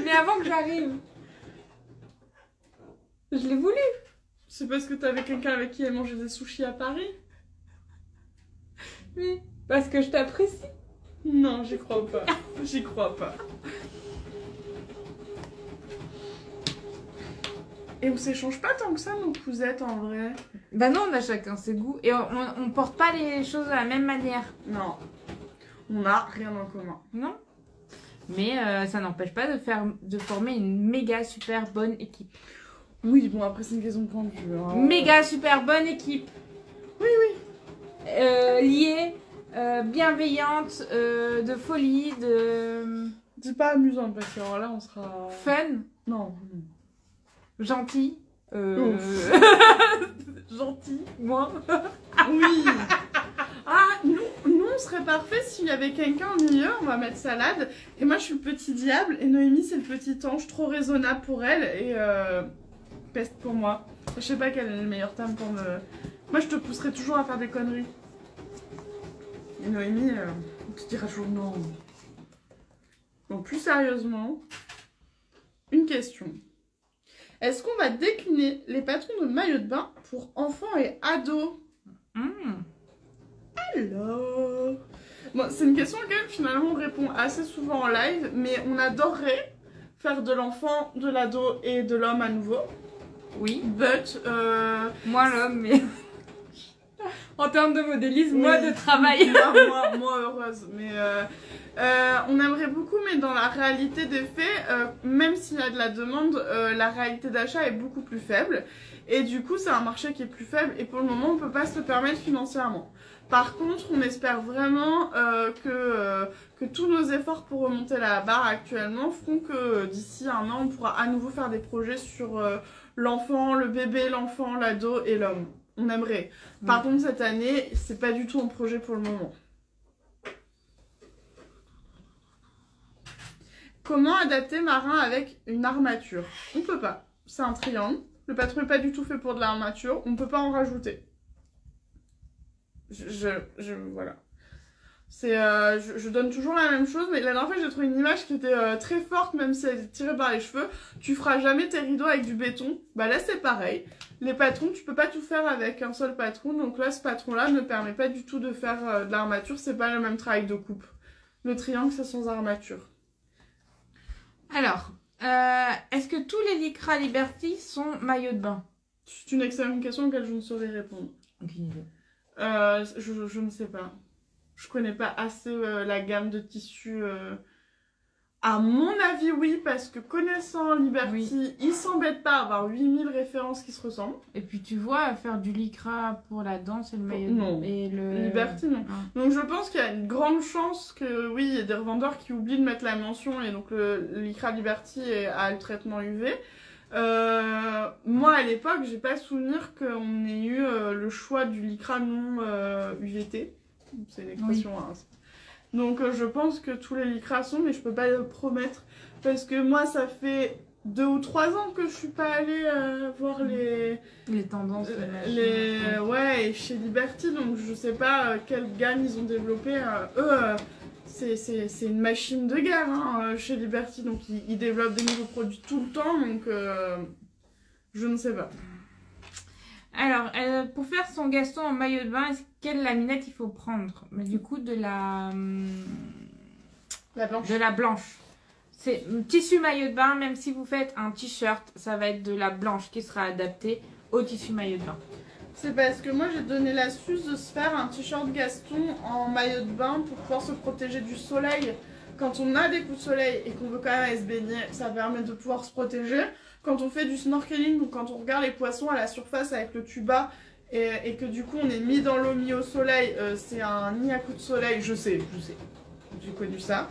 Mais avant que j'arrive. Je l'ai voulu. C'est parce que t'avais quelqu'un avec qui elle mangeait des sushis à Paris? Oui. Parce que je t'apprécie. Non, j'y crois pas. J'y crois pas. Et on s'échange pas tant que ça nos cousettes en vrai. Bah non, on a chacun ses goûts. Et on porte pas les choses de la même manière. Non. On n'a rien en commun. Non. Mais ça n'empêche pas de former une méga super bonne équipe. Oui, bon après c'est une question de point de vue. Hein. Méga super bonne équipe. Oui, oui. Liée, bienveillante, de folie, de C'est pas amusant parce que alors là on sera... fun, Non. gentil. Gentil. Moi. Oui. Ah, nous on serait parfait s'il y avait quelqu'un au milieu, on va mettre salade. Et moi je suis le petit diable et Noémie c'est le petit ange, trop raisonnable pour elle et peste pour moi. Je sais pas quel est le meilleur terme pour me... Moi je te pousserai toujours à faire des conneries. Et Noémie, on te dira toujours non. Donc plus sérieusement, une question. Est-ce qu'on va décliner les patrons de maillot de bain pour enfants et ados? Alors, bon, c'est une question à laquelle finalement on répond assez souvent en live, mais on adorerait faire de l'enfant, de l'ado et de l'homme à nouveau. Oui. But, Moi l'homme, mais... en termes de modélisme, oui, moi de travail. moi heureuse, mais on aimerait beaucoup, mais dans la réalité des faits, même s'il y a de la demande, la réalité d'achat est beaucoup plus faible. Et du coup, c'est un marché qui est plus faible et pour le moment, on ne peut pas se le permettre financièrement. Par contre, on espère vraiment que tous nos efforts pour remonter la barre actuellement feront que d'ici un an, on pourra à nouveau faire des projets sur l'enfant, le bébé, l'enfant, l'ado et l'homme. On aimerait. Par contre, cette année, c'est pas du tout un projet pour le moment. Comment adapter marin avec une armature? On peut pas. C'est un triangle. Le patron n'est pas du tout fait pour de l'armature. On peut pas en rajouter. Voilà. C'est, je donne toujours la même chose, mais la dernière fois j'ai trouvé une image qui était très forte, même si elle est tirée par les cheveux. Tu feras jamais tes rideaux avec du béton. Bah là c'est pareil. Les patrons, tu peux pas tout faire avec un seul patron, donc là ce patron-là ne permet pas du tout de faire de l'armature, c'est pas le même travail de coupe. Le triangle c'est sans armature. Alors, est-ce que tous les Lycra Liberty sont maillots de bain? C'est une excellente question auquel je ne saurais répondre. Aucune idée. Je ne sais pas. Je connais pas assez la gamme de tissus. À mon avis, oui, parce que connaissant Liberty, ils s'embêtent pas à avoir 8000 références qui se ressemblent. Et puis tu vois, faire du Lycra pour la danse et le maillot de bain. Non. Et le... Liberty, non. Ah. Donc je pense qu'il y a une grande chance que, oui, il y a des revendeurs qui oublient de mettre la mention et donc le Lycra Liberty a le traitement UV. Moi, à l'époque, j'ai pas souvenir qu'on ait eu le choix du Lycra non UVT. C'est une expression. Oui. Hein. Donc je pense que tous les Lycra sont, mais je peux pas le promettre. Parce que moi, ça fait 2 ou 3 ans que je suis pas allée voir les tendances. Ouais, et chez Liberty, donc je sais pas quelle gamme ils ont développé. Eux, c'est une machine de guerre hein, chez Liberty, donc ils développent des nouveaux produits tout le temps, donc je ne sais pas. Alors, pour faire son Gaston en maillot de bain, quelle laminette il faut prendre? Mais du coup, de la blanche. De la blanche. C'est tissu maillot de bain, même si vous faites un t-shirt, ça va être de la blanche qui sera adaptée au tissu maillot de bain. C'est parce que moi j'ai donné l'astuce de se faire un t-shirt Gaston en maillot de bain pour pouvoir se protéger du soleil. Quand on a des coups de soleil et qu'on veut quand même aller se baigner, ça permet de pouvoir se protéger. Quand on fait du snorkeling ou quand on regarde les poissons à la surface avec le tuba et que du coup on est mis dans l'eau, mis au soleil, c'est un nid à coups de soleil, je sais, j'ai connu ça.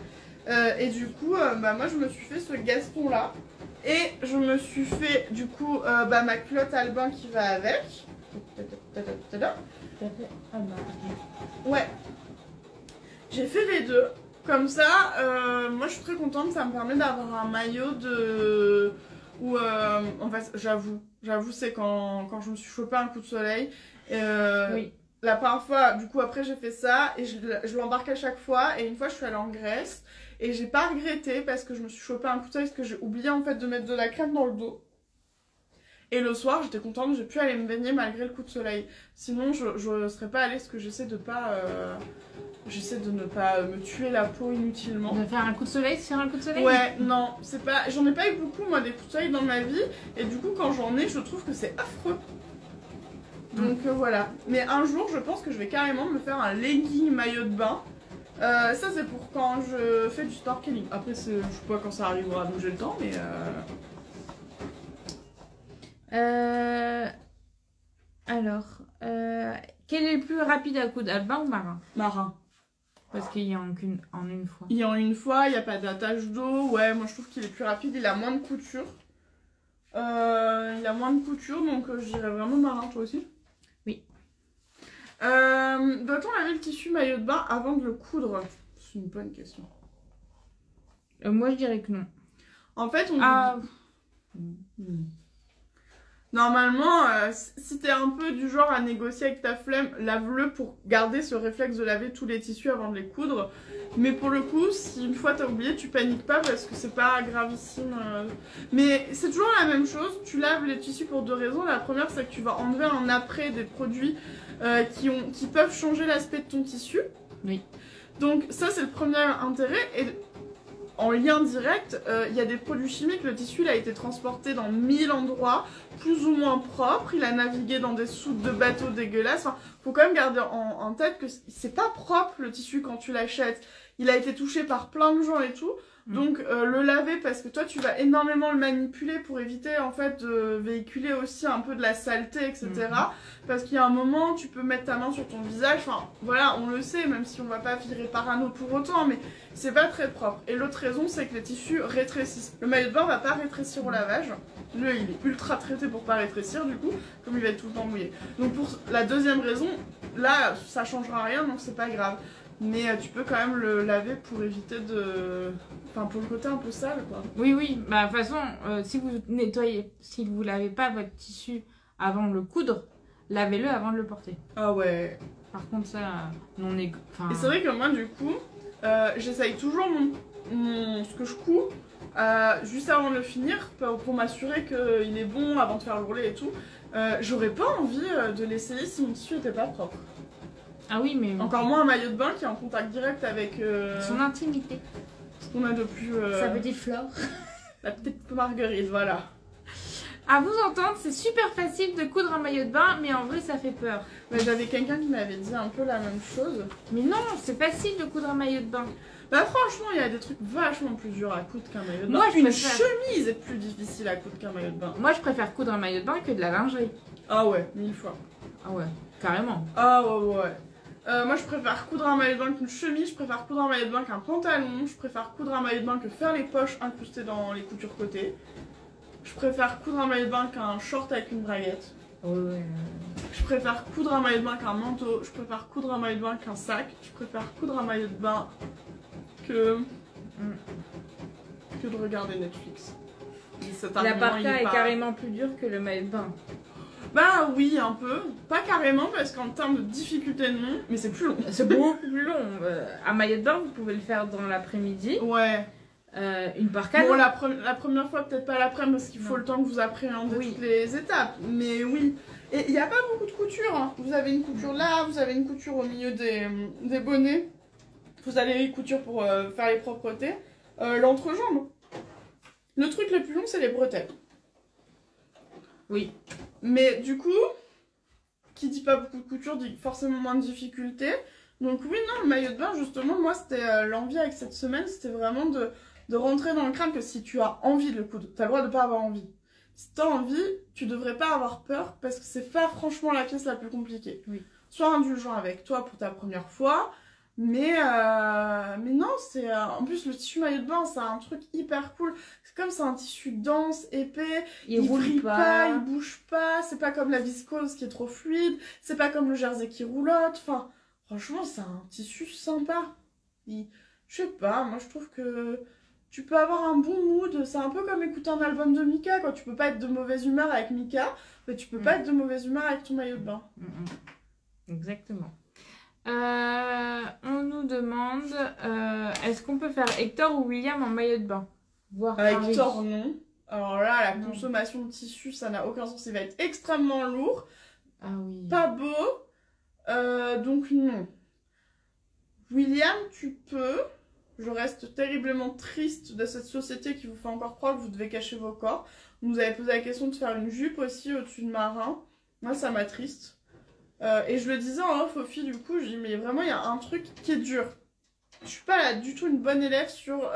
Et du coup, moi je me suis fait ce Gaston là et je me suis fait du coup ma culotte Albin qui va avec. Ouais, j'ai fait les deux. Comme ça, moi je suis très contente, ça me permet d'avoir un maillot de... Où, en fait, j'avoue, c'est quand je me suis chopé un coup de soleil. Oui. La première fois, du coup, après j'ai fait ça et je l'embarque à chaque fois. Et une fois, je suis allée en Grèce et j'ai pas regretté parce que je me suis chopé un coup de soleil parce que j'ai oublié en fait de mettre de la crème dans le dos. Et le soir, j'étais contente, j'ai pu aller me baigner malgré le coup de soleil. Sinon, je serais pas allée parce que j'essaie de ne pas me tuer la peau inutilement. De faire un coup de soleil sur un coup de soleil? Ouais, non, c'est pas... J'en ai pas eu beaucoup, moi, des coups de soleil dans ma vie. Et du coup, quand j'en ai, je trouve que c'est affreux. Donc voilà. Mais un jour, je pense que je vais carrément me faire un legging maillot de bain. Ça, c'est pour quand je fais du snorkeling. Après, je sais pas quand ça arrivera, donc j'ai le temps, mais... Alors, quel est le plus rapide à coudre, Albin ou Marin? Marin. Parce qu'il y en a en une fois. Il y en a une fois, il n'y a pas d'attache d'eau. Ouais, moi je trouve qu'il est plus rapide, il a moins de couture. Donc je dirais vraiment Marin, toi aussi? Oui. Doit-on laver le tissu maillot de bain avant de le coudre? C'est une bonne question. Moi je dirais que non. En fait, on normalement, si t'es un peu du genre à négocier avec ta flemme, lave-le pour garder ce réflexe de laver tous les tissus avant de les coudre. Mais pour le coup, si une fois t'as oublié, tu paniques pas parce que c'est pas gravissime. Mais c'est toujours la même chose, tu laves les tissus pour deux raisons. La première, c'est que tu vas enlever en après des produits qui peuvent changer l'aspect de ton tissu. Oui. Donc ça, c'est le premier intérêt. Et en lien direct, il y a des produits chimiques, le tissu il a été transporté dans 1000 endroits, plus ou moins propres, il a navigué dans des soutes de bateaux dégueulasses. Enfin, faut quand même garder en tête que c'est pas propre le tissu quand tu l'achètes. Il a été touché par plein de gens et tout. Donc le laver parce que toi tu vas énormément le manipuler pour éviter en fait de véhiculer aussi un peu de la saleté, etc. Parce qu'il y a un moment tu peux mettre ta main sur ton visage, enfin voilà, on le sait, même si on va pas virer parano pour autant, mais c'est pas très propre. Et l'autre raison c'est que les tissus rétrécissent. Le maillot de bain va pas rétrécir au lavage, lui il est ultra traité pour pas rétrécir du coup, comme il va être tout le temps mouillé. Donc pour la deuxième raison, là ça changera rien donc c'est pas grave. Mais tu peux quand même le laver pour éviter de... Enfin, pour le côté un peu sale, quoi. Oui, oui. Bah, de toute façon, si vous nettoyez, si vous lavez pas votre tissu avant de le coudre, lavez-le avant de le porter. Ah ouais. Par contre, ça, non est... Enfin... Et c'est vrai que moi, du coup, j'essaye toujours ce que je couds juste avant de le finir pour m'assurer qu'il est bon avant de faire l'ourlet et tout. J'aurais pas envie de l'essayer si mon tissu était pas propre. Ah oui, mais... Encore moins un maillot de bain qui est en contact direct avec... son intimité. Ce qu'on a de plus... Ça veut dire flore. La petite marguerite, voilà. À vous entendre, c'est super facile de coudre un maillot de bain, mais en vrai, ça fait peur. Mais j'avais quelqu'un qui m'avait dit un peu la même chose. Mais non, c'est facile de coudre un maillot de bain. Bah franchement, il y a des trucs vachement plus durs à coudre qu'un maillot de bain. Moi, Une chemise est plus difficile à coudre qu'un maillot de bain. Moi, je préfère coudre un maillot de bain que de la lingerie. Ah ouais, 1000 fois. Ah ouais, carrément. Ah ouais. Moi je préfère coudre un maillot de bain qu'une chemise, je préfère coudre un maillot de bain qu'un pantalon, je préfère coudre un maillot de bain que faire les poches incrustées dans les coutures côté. Je préfère coudre un maillot de bain qu'un short avec une braguette. Ouais. Je préfère coudre un maillot de bain qu'un manteau, je préfère coudre un maillot de bain qu'un sac, je préfère coudre un maillot de bain que de regarder Netflix. La parka est carrément plus dure que le maillot de bain. Bah oui, un peu. Pas carrément, parce qu'en termes de difficulté, non, mais c'est plus long. C'est beaucoup plus long. À maillot de bain, vous pouvez le faire dans l'après-midi. Ouais. Une par canne. Bon, la première fois, peut-être pas l'après-midi, parce qu'il faut Non. le temps que vous appréhendez Oui. toutes les étapes. Mais oui. Et il n'y a pas beaucoup de couture. Hein. Vous avez une couture là, vous avez une couture au milieu des bonnets. Vous avez une couture pour faire les propretés. L'entrejambe. Le truc le plus long, c'est les bretelles. Oui. Mais du coup, qui dit pas beaucoup de couture dit forcément moins de difficultés. Donc oui, non, le maillot de bain, justement, moi, c'était l'envie avec cette semaine, c'était vraiment de rentrer dans le crâne que si tu as envie de le coudre, t'as le droit de pas avoir envie. Si t'as envie, tu devrais pas avoir peur parce que c'est pas franchement la pièce la plus compliquée. Oui. Sois indulgent avec toi pour ta première fois, mais non, c'est en plus le tissu maillot de bain, c'est un truc hyper cool. C'est comme c'est un tissu dense, épais, il roule brille pas, il bouge pas, c'est pas comme la viscose qui est trop fluide, c'est pas comme le jersey qui roulotte, enfin, franchement, c'est un tissu sympa. Je sais pas, moi je trouve que tu peux avoir un bon mood, c'est un peu comme écouter un album de Mika, quoi. Tu peux pas être de mauvaise humeur avec Mika, mais tu peux pas être de mauvaise humeur avec ton maillot de bain. Exactement. On nous demande est-ce qu'on peut faire Hector ou William en maillot de bain? Voir Hector, non. Alors là, la Non. consommation de tissu, ça n'a aucun sens. Il va être extrêmement lourd, Ah oui. pas beau, donc non. William, tu peux. Je reste terriblement triste de cette société qui vous fait encore croire que vous devez cacher vos corps. Vous nous avez posé la question de faire une jupe aussi au-dessus de marin. Moi, ça m'attriste. Et je le disais en off aux filles, du coup, je dis, mais vraiment, il y a un truc qui est dur. Je suis pas là, du tout une bonne élève sur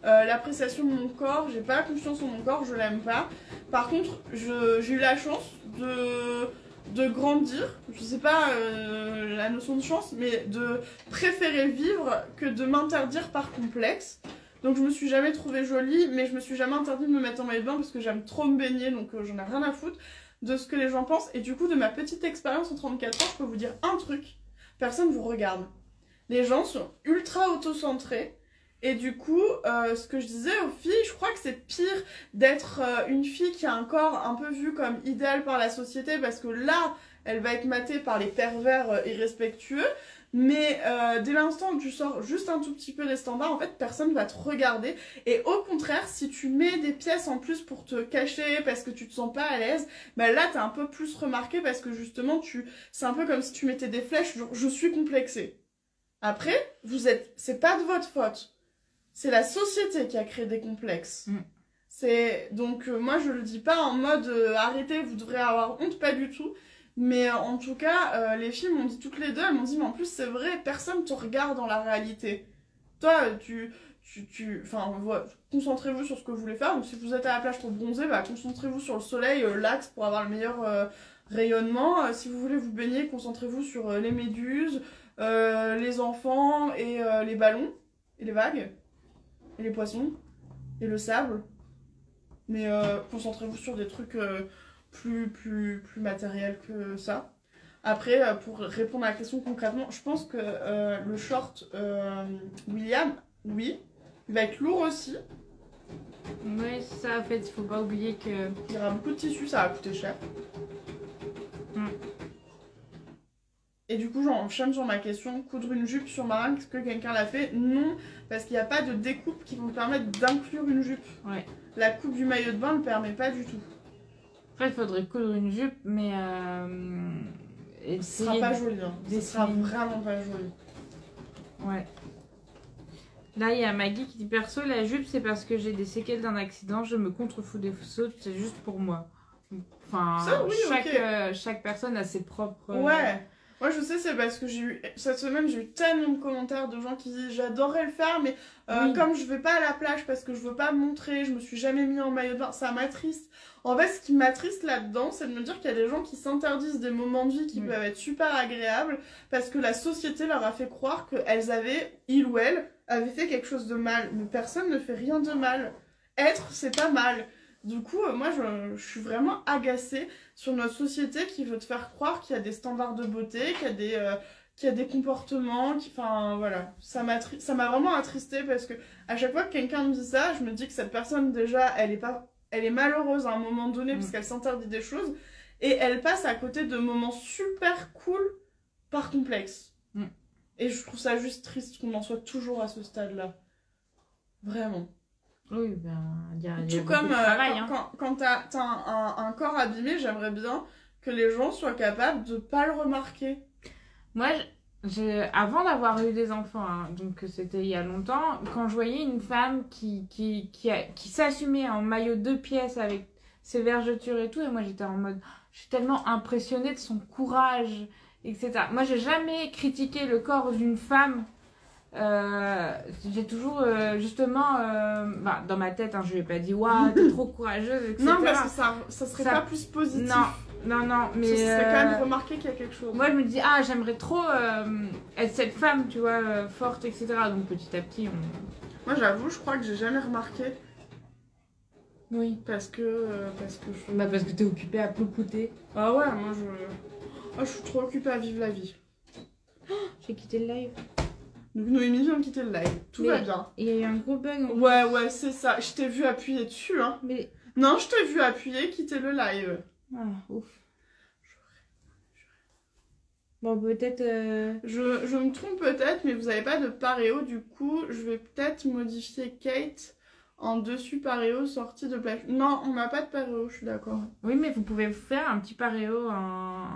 l'appréciation de mon corps. J'ai pas confiance en mon corps, je l'aime pas. Par contre, j'ai eu la chance de grandir, je sais pas la notion de chance, mais de préférer vivre que de m'interdire par complexe. Donc je me suis jamais trouvée jolie, mais je me suis jamais interdit de me mettre en maillot de bain parce que j'aime trop me baigner, donc j'en ai rien à foutre de ce que les gens pensent. Et du coup, de ma petite expérience en 34 ans, je peux vous dire un truc, personne vous regarde. Les gens sont ultra auto-centrés. Et du coup, ce que je disais aux filles, je crois que c'est pire d'être une fille qui a un corps un peu vu comme idéal par la société, parce que là, elle va être matée par les pervers irrespectueux. Mais dès l'instant où tu sors juste un tout petit peu des standards, en fait, personne va te regarder. Et au contraire, si tu mets des pièces en plus pour te cacher parce que tu te sens pas à l'aise, bah là, t'es un peu plus remarqué parce que justement, c'est un peu comme si tu mettais des flèches, genre, je suis complexée. Après, c'est pas de votre faute. C'est la société qui a créé des complexes. Donc moi je le dis pas en mode arrêtez, vous devrez avoir honte, pas du tout. Mais en tout cas, les filles m'ont dit toutes les deux, elles m'ont dit mais en plus c'est vrai, personne te regarde dans la réalité. Toi, enfin, voilà, concentrez-vous sur ce que vous voulez faire. Donc si vous êtes à la plage pour bronzer, bah, concentrez-vous sur le soleil, l'axe pour avoir le meilleur rayonnement. Si vous voulez vous baigner, concentrez-vous sur les méduses, les enfants et les ballons et les vagues. Et les poissons, et le sable. Mais concentrez-vous sur des trucs plus matériels que ça. Après, pour répondre à la question concrètement, je pense que le short William, oui, il va être lourd aussi. Oui, ça en fait, il faut pas oublier que... Il y aura beaucoup de tissu, ça va coûter cher. Et du coup, j'enchaîne sur ma question, coudre une jupe sur marin, est-ce que quelqu'un l'a fait? Non, parce qu'il n'y a pas de découpe qui vont permettre d'inclure une jupe. Ouais. La coupe du maillot de bain ne le permet pas du tout. En fait, il faudrait coudre une jupe, mais... Ce sera pas joli, hein. Ce sera vraiment pas joli. Ouais. Là, il y a Maggie qui dit perso, la jupe, c'est parce que j'ai des séquelles d'un accident, je me contrefous des sautes, c'est juste pour moi. Enfin, ça, oui, chaque personne a ses propres... Ouais. Moi je sais, c'est parce que cette semaine j'ai eu tellement de commentaires de gens qui disent j'adorerais le faire mais oui. Comme je vais pas à la plage parce que je veux pas me montrer, je me suis jamais mis en maillot de bain, ça m'attriste. En fait ce qui m'attriste là-dedans c'est de me dire qu'il y a des gens qui s'interdisent des moments de vie qui peuvent être super agréables parce que la société leur a fait croire qu'elles avaient, il ou elle, avait fait quelque chose de mal. Mais personne ne fait rien de mal. Être c'est pas mal. Du coup, moi, je suis vraiment agacée sur notre société qui veut te faire croire qu'il y a des standards de beauté, qu'il y a des comportements, enfin, voilà. Ça m'a vraiment attristée parce que à chaque fois que quelqu'un me dit ça, je me dis que cette personne, déjà, elle est malheureuse à un moment donné parce qu'elle s'interdit des choses. et elle passe à côté de moments super cool par complexe. Et je trouve ça juste triste qu'on en soit toujours à ce stade-là. Vraiment. Oui, ben, il y a Tout beaucoup comme de travail, hein. quand t'as un corps abîmé, j'aimerais bien que les gens soient capables de pas le remarquer. Moi, avant d'avoir eu des enfants, hein, donc c'était il y a longtemps, quand je voyais une femme qui s'assumait en maillot 2 pièces avec ses vergetures et tout, et moi j'étais en mode, je suis tellement impressionnée de son courage, etc. Moi, j'ai jamais critiqué le corps d'une femme. J'ai toujours justement dans ma tête, hein, je lui ai pas dit waouh, t'es trop courageuse, etc. Non, parce que ça serait pas plus positif. Non, mais ça serait quand même remarqué qu'il y a quelque chose. moi je me dis ah, j'aimerais trop être cette femme, tu vois, forte, etc. Donc petit à petit Moi j'avoue, je crois que j'ai jamais remarqué. Oui. Parce que Parce que t'es occupée à ploupoter. Ah ouais, moi je suis trop occupée à vivre la vie. J'ai quitté le live. Donc Noémie vient de quitter le live, tout va bien. Il y a eu un gros bug. Ouais, c'est ça. Je t'ai vu appuyer dessus, hein. Mais... Non, je t'ai vu appuyer, quitter le live. Ah, ouf. Bon, peut-être... Je me trompe peut-être, mais vous n'avez pas de paréo, du coup, je vais peut-être modifier Kate en dessus paréo, sortie de plage. Non, on n'a pas de paréo, je suis d'accord. Oui, mais vous pouvez faire un petit paréo en...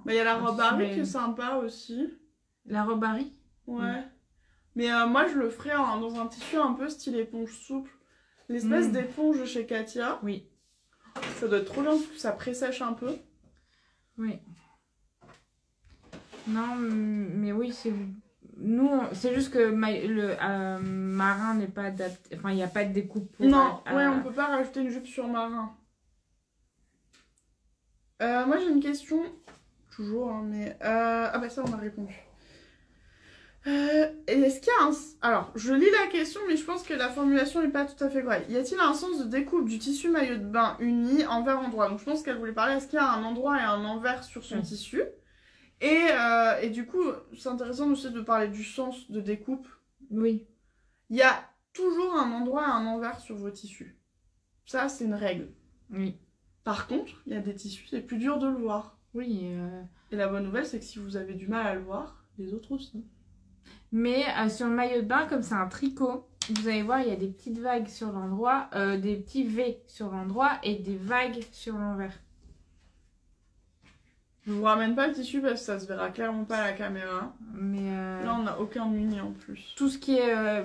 Bah, il y a la robe Harry qui est sympa aussi. La robe Harry? Ouais. Mais moi, je le ferais dans un tissu un peu style éponge souple. L'espèce d'éponge chez Katia. Oui. Ça doit être trop bien parce que ça pressèche un peu. Oui. Non, mais oui, c'est... Nous, c'est juste que le marin n'est pas adapté. Enfin, il n'y a pas de découpe pour... Non, ouais, on peut pas rajouter une jupe sur marin. Moi, j'ai une question. Toujours, hein, mais... Ah bah ça, on a répondu. Est-ce qu'il y a un... Alors, je lis la question, mais je pense que la formulation n'est pas tout à fait correcte. Y a-t-il un sens de découpe du tissu maillot de bain uni envers-endroit? Donc, je pense qu'elle voulait parler, est-ce qu'il y a un endroit et un envers sur son tissu? Et du coup, c'est intéressant aussi de parler du sens de découpe. Oui. Il y a toujours un endroit et un envers sur vos tissus. Ça, c'est une règle. Oui. Par contre, il y a des tissus, c'est plus dur de le voir. Oui. Et la bonne nouvelle, c'est que si vous avez du mal à le voir, les autres aussi. Mais sur le maillot de bain, comme c'est un tricot, vous allez voir, il y a des petites vagues sur l'endroit, des petits V sur l'endroit et des vagues sur l'envers. Je vous ramène pas le tissu parce que ça se verra clairement pas à la caméra. Mais là, on n'a aucun mini en plus. Tout ce qui est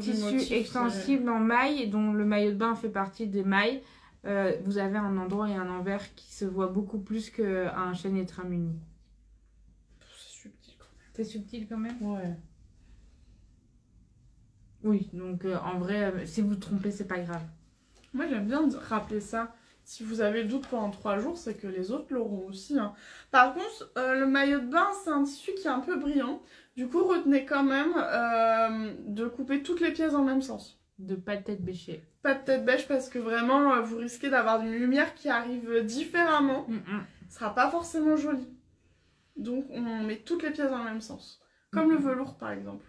tissu motif, extensible en maille, dont le maillot de bain fait partie des mailles, vous avez un endroit et un envers qui se voit beaucoup plus qu'un chaîne et tram uni. C'est subtil quand même. C'est subtil quand même? Ouais. Oui, donc en vrai, si vous vous trompez, c'est pas grave. Moi, j'aime bien rappeler ça. Si vous avez le doute pendant 3 jours, c'est que les autres l'auront aussi. Hein. Par contre, le maillot de bain, c'est un tissu qui est un peu brillant. Du coup, retenez quand même de couper toutes les pièces dans le même sens. De pas de tête bêchée. Pas de tête bêche parce que vraiment, vous risquez d'avoir une lumière qui arrive différemment. Ce sera pas forcément joli. Donc, on met toutes les pièces dans le même sens. Comme le velours, par exemple.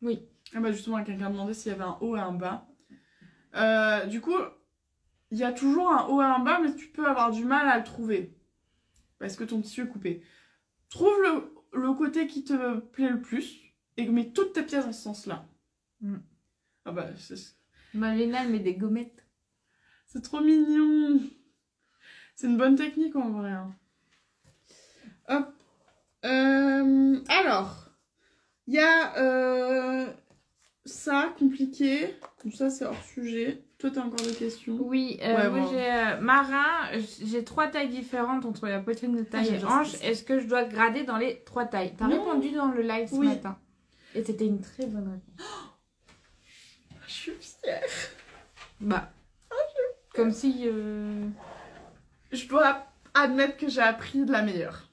Oui. Ah bah justement, quelqu'un demandait s'il y avait un haut et un bas. Du coup, il y a toujours un haut et un bas, mais tu peux avoir du mal à le trouver. Parce que ton tissu est coupé. Trouve le côté qui te plaît le plus et mets toutes tes pièces dans ce sens-là. Ah bah, Léna, elle met des gommettes. c'est trop mignon. C'est une bonne technique en vrai. Hein. Hop. Alors, il y a ça, compliqué. Donc ça, c'est hors sujet. Toi, t'as encore des questions? Oui, ouais, moi j'ai marin, j'ai 3 tailles différentes entre la poitrine de taille et hanche. Est-ce que je dois grader dans les 3 tailles? T'as répondu dans le live ce matin. Et c'était une très bonne réponse. Je suis fière. Bah, comme si... Je dois admettre que j'ai appris de la meilleure.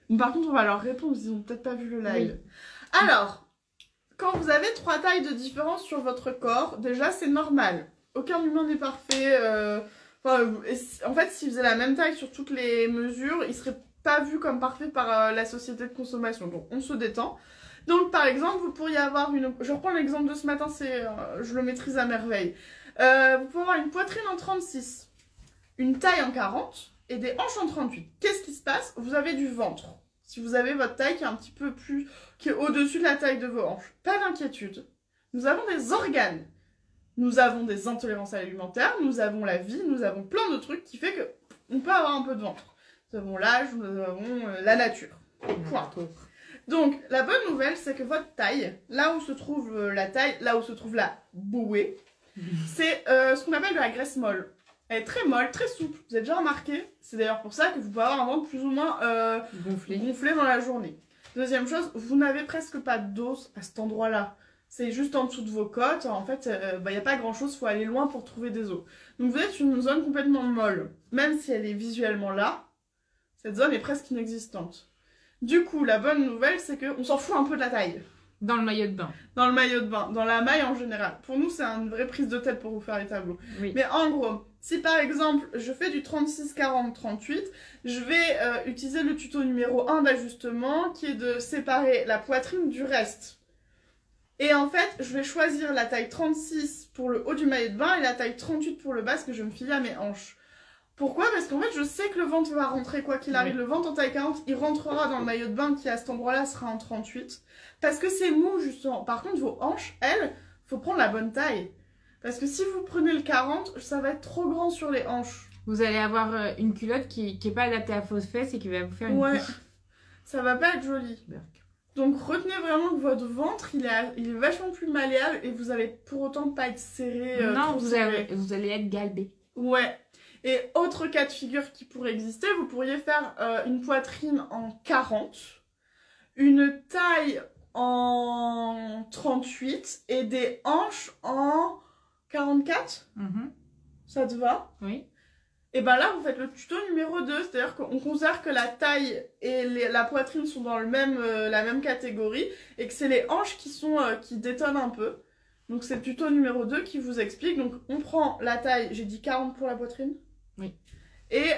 Mais par contre, on va leur répondre, ils ont peut-être pas vu le live. Oui. Alors, quand vous avez 3 tailles de différence sur votre corps, déjà c'est normal. Aucun humain n'est parfait. En fait, s'il faisait la même taille sur toutes les mesures, il serait pas vu comme parfait par la société de consommation. Donc on se détend. Donc par exemple, vous pourriez avoir une... Je reprends l'exemple de ce matin, je le maîtrise à merveille. Vous pouvez avoir une poitrine en 36, une taille en 40 et des hanches en 38. Qu'est-ce qui se passe? Vous avez du ventre. Si vous avez votre taille qui est un petit peu plus, qui est au-dessus de la taille de vos hanches, pas d'inquiétude. Nous avons des organes. Nous avons des intolérances alimentaires, nous avons la vie, nous avons plein de trucs qui fait que on peut avoir un peu de ventre. Nous avons l'âge, nous avons la nature. Point. Donc, la bonne nouvelle, c'est que votre taille, là où se trouve la taille, là où se trouve la bouée, c'est ce qu'on appelle de la graisse molle. Elle est très molle, très souple. Vous avez déjà remarqué? C'est d'ailleurs pour ça que vous pouvez avoir un ventre plus ou moins gonflé dans la journée. Deuxième chose, vous n'avez presque pas d'os à cet endroit-là. C'est juste en dessous de vos côtes. En fait, y a pas grand-chose, il faut aller loin pour trouver des os. Donc vous êtes sur une zone complètement molle. Même si elle est visuellement là, cette zone est presque inexistante. Du coup, la bonne nouvelle, c'est qu'on s'en fout un peu de la taille. Dans le maillot de bain. Dans le maillot de bain, dans la maille en général. Pour nous, c'est une vraie prise de tête pour vous faire les tableaux. Oui. Mais en gros, si par exemple, je fais du 36, 40, 38, je vais utiliser le tuto numéro 1 d'ajustement qui est de séparer la poitrine du reste. Et en fait, je vais choisir la taille 36 pour le haut du maillot de bain et la taille 38 pour le bas, parce que je me fie à mes hanches. Pourquoi? Parce qu'en fait, je sais que le ventre va rentrer quoi qu'il arrive. Oui. Le ventre en taille 40, il rentrera dans le maillot de bain qui à cet endroit-là sera en 38. Parce que c'est mou, justement. Par contre, vos hanches, elles, faut prendre la bonne taille. Parce que si vous prenez le 40, ça va être trop grand sur les hanches. Vous allez avoir une culotte qui est pas adaptée à vos fesses et qui va vous faire une couche. Ça va pas être joli. Donc retenez vraiment que votre ventre, il est vachement plus malléable et vous allez pour autant pas être serré. Non, vous allez être galbé. Ouais. Et autre cas de figure qui pourrait exister, vous pourriez faire une poitrine en 40, une taille en 38 et des hanches en 44. Ça te va? Oui. Et ben là, vous faites le tuto numéro 2, c'est-à-dire qu'on considère que la taille et la poitrine sont dans la même catégorie et que c'est les hanches qui détonnent un peu. Donc c'est le tuto numéro 2 qui vous explique. Donc on prend la taille, j'ai dit 40 pour la poitrine. Oui. Et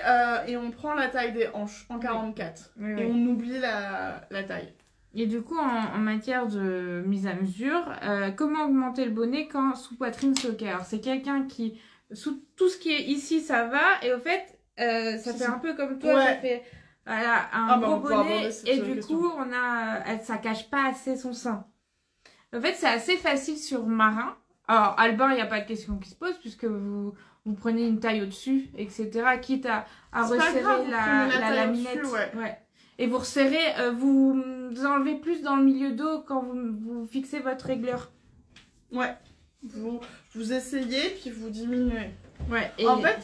on prend la taille des hanches en 44. Oui, et on oublie la taille. Et du coup, en matière de mise à mesure, comment augmenter le bonnet quand sous poitrine c'est ok? Alors c'est quelqu'un qui, sous tout ce qui est ici, ça va, et au fait, ça fait un peu comme toi, ça fait voilà, un gros bonnet, et du coup, ça cache pas assez son sein. En fait, c'est assez facile sur Marin. Alors, Albin, il n'y a pas de question qui se pose, puisque vous prenez une taille au-dessus, etc., quitte à resserrer la laminette. Ouais. Et vous resserrez, vous enlevez plus dans le milieu dos quand vous fixez votre régleur. Ouais. Vous essayez, puis vous diminuez. Ouais. Et en fait,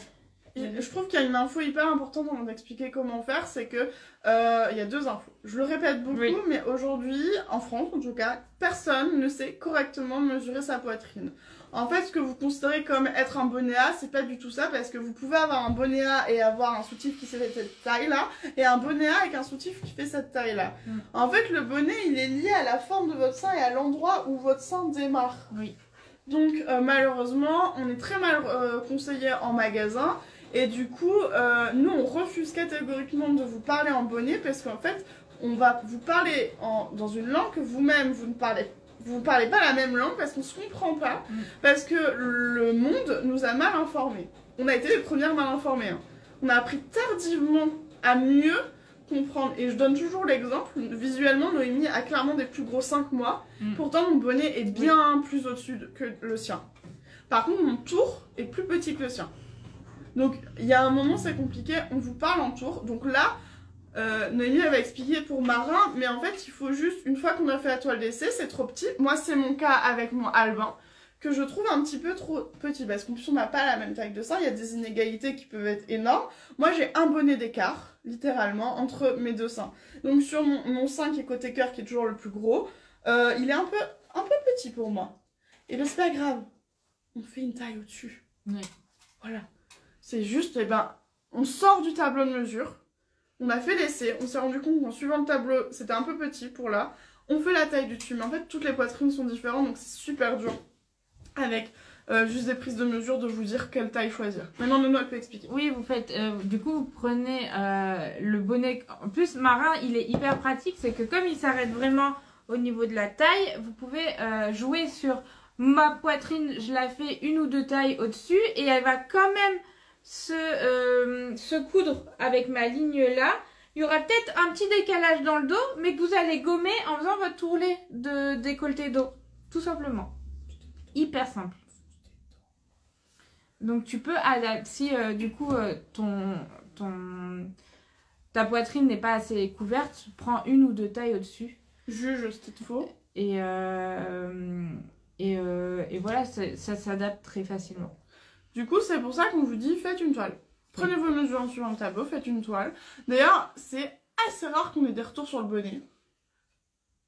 je trouve qu'il y a une info hyper importante avant d'expliquer comment faire, c'est que il y a deux infos. Je le répète beaucoup, mais aujourd'hui, en France en tout cas, personne ne sait correctement mesurer sa poitrine. En fait, ce que vous considérez comme être un bonnet A, c'est pas du tout ça, parce que vous pouvez avoir un bonnet A et avoir un soutif qui fait cette taille-là, et un bonnet A avec un soutif qui fait cette taille-là. En fait, le bonnet, il est lié à la forme de votre sein et à l'endroit où votre sein démarre. Oui. Donc, malheureusement, on est très mal conseillé en magasin, et du coup, nous, on refuse catégoriquement de vous parler en bonnet, parce qu'en fait, on va vous parler dans une langue que vous-même, vous ne parlez pas la même langue parce qu'on se comprend pas, parce que le monde nous a mal informés. On a été les premières mal informées. Hein. On a appris tardivement à mieux comprendre. Et je donne toujours l'exemple, visuellement, Noémie a clairement des plus gros seins que moi. Pourtant, mon bonnet est bien plus au-dessus que le sien. Par contre, mon tour est plus petit que le sien. Donc, il y a un moment, c'est compliqué, on vous parle en tour. Donc là, Noémie avait expliqué pour Marin, mais en fait il faut juste, une fois qu'on a fait la toile d'essai, c'est trop petit. Moi c'est mon cas avec mon Albin, que je trouve un petit peu trop petit, parce qu'en plus on n'a pas la même taille de sein, il y a des inégalités qui peuvent être énormes. Moi j'ai un bonnet d'écart, littéralement, entre mes deux seins. Donc sur mon sein qui est côté cœur, qui est toujours le plus gros, il est un peu petit pour moi. Et ben c'est pas grave, on fait une taille au-dessus. Oui. Voilà. C'est juste, on sort du tableau de mesure. On a fait l'essai, on s'est rendu compte qu'en suivant le tableau, c'était un peu petit pour là. On fait la taille du dessus, mais en fait, toutes les poitrines sont différentes, donc c'est super dur avec juste des prises de mesure de vous dire quelle taille choisir. Maintenant, Nono, elle peut expliquer. Oui, vous faites, du coup, vous prenez le bonnet. En plus, Marin, il est hyper pratique, c'est que comme il s'arrête vraiment au niveau de la taille, vous pouvez jouer sur ma poitrine, je la fais une ou deux tailles au-dessus, et elle va quand même se coudre avec ma ligne là, il y aura peut-être un petit décalage dans le dos, mais que vous allez gommer en faisant votre tourlet de décolleté dos. Tout simplement. Hyper simple. Donc tu peux adapter, si du coup ta poitrine n'est pas assez couverte, prends une ou deux tailles au-dessus. Juge, c'était faux. Et voilà, ça s'adapte très facilement. Du coup, c'est pour ça qu'on vous dit, faites une toile. Prenez vos mesures sur un tableau, faites une toile. D'ailleurs, c'est assez rare qu'on ait des retours sur le bonnet.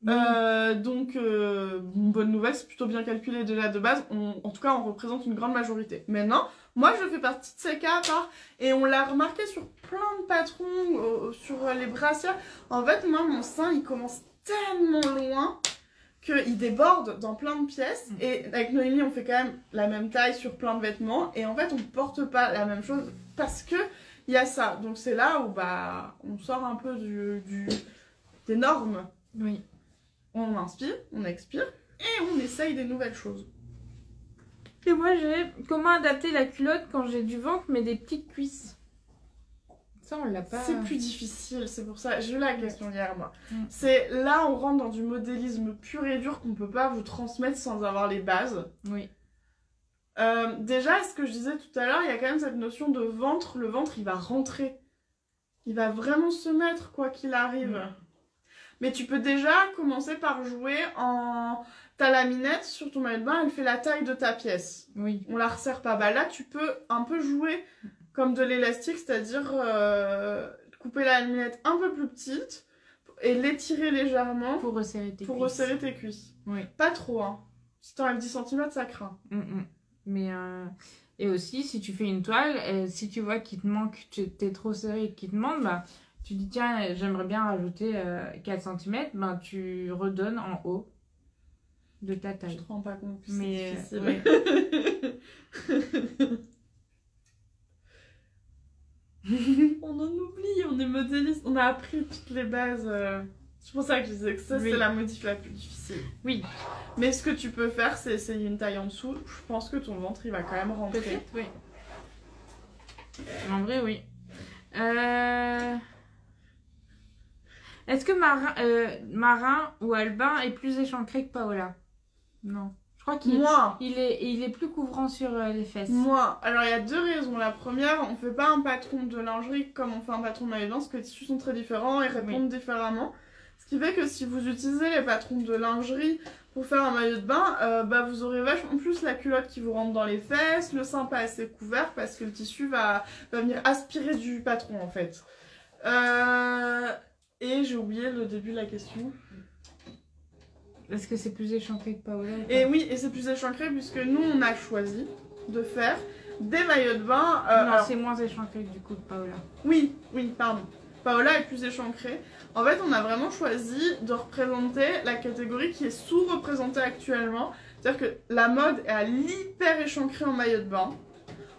Donc, bonne nouvelle, c'est plutôt bien calculé déjà de base. En tout cas, on représente une grande majorité. Maintenant, moi, je fais partie de ces cas à part. Et on l'a remarqué sur plein de patrons, sur les brassières. En fait, moi, mon sein, il commence tellement loin qu'il déborde dans plein de pièces. Et avec Noémie, on fait quand même la même taille sur plein de vêtements. Et en fait, on ne porte pas la même chose parce que il y a ça. Donc, c'est là où on sort un peu des normes. Oui. On inspire, on expire et on essaye des nouvelles choses. Et moi, j'ai comment adapter la culotte quand j'ai du ventre mais des petites cuisses. Ça, on l'a pas. C'est plus difficile, c'est pour ça. J'ai eu la question hier, moi. C'est là, on rentre dans du modélisme pur et dur qu'on peut pas vous transmettre sans avoir les bases. Oui. Déjà, ce que je disais tout à l'heure, il y a quand même cette notion de ventre. Le ventre, il va rentrer. Il va vraiment se mettre, quoi qu'il arrive. Mais tu peux déjà commencer par jouer en... Ta laminette sur ton maillot de bain, elle fait la taille de ta pièce. Oui. On la resserre pas. Bah là, tu peux un peu jouer comme de l'élastique, c'est-à-dire couper la laminette un peu plus petite et l'étirer légèrement pour resserrer tes cuisses. Oui. Pas trop, hein. Si t'enlèves 10 cm, ça craint. Mais et aussi, si tu fais une toile, si tu vois qu'il te manque, t'es trop serré et qu'il te manque, bah... Tu dis, tiens, j'aimerais bien rajouter 4 cm, ben tu redonnes en haut de ta taille. Je te rends pas compte que mais c'est difficile. Ouais. On en oublie, on est modéliste, on a appris toutes les bases. C'est pour ça que je disais que ça, c'est la modif la plus difficile. Oui. Mais ce que tu peux faire, c'est essayer une taille en dessous. Je pense que ton ventre, il va quand même rentrer. Peut-être, oui. En vrai, oui. Est-ce que Marin ou Albin est plus échancré que Paola? Non. Je crois qu'il est plus couvrant sur les fesses. Moi, alors il y a deux raisons. La première, on fait pas un patron de lingerie comme on fait un patron de maillot de bain, parce que les tissus sont très différents et répondent différemment. Ce qui fait que si vous utilisez les patrons de lingerie pour faire un maillot de bain, vous aurez vachement plus la culotte qui vous rentre dans les fesses, le sein pas assez couvert parce que le tissu va venir aspirer du patron en fait. Et j'ai oublié le début de la question. Est-ce que c'est plus échancré que Paola? Et oui, et c'est plus échancré puisque nous on a choisi de faire des maillots de bain. Non, c'est moins échancré du coup que Paola. Oui, pardon. Paola est plus échancrée. En fait, on a vraiment choisi de représenter la catégorie qui est sous-représentée actuellement. C'est-à-dire que la mode est à l'hyper échancré en maillot de bain.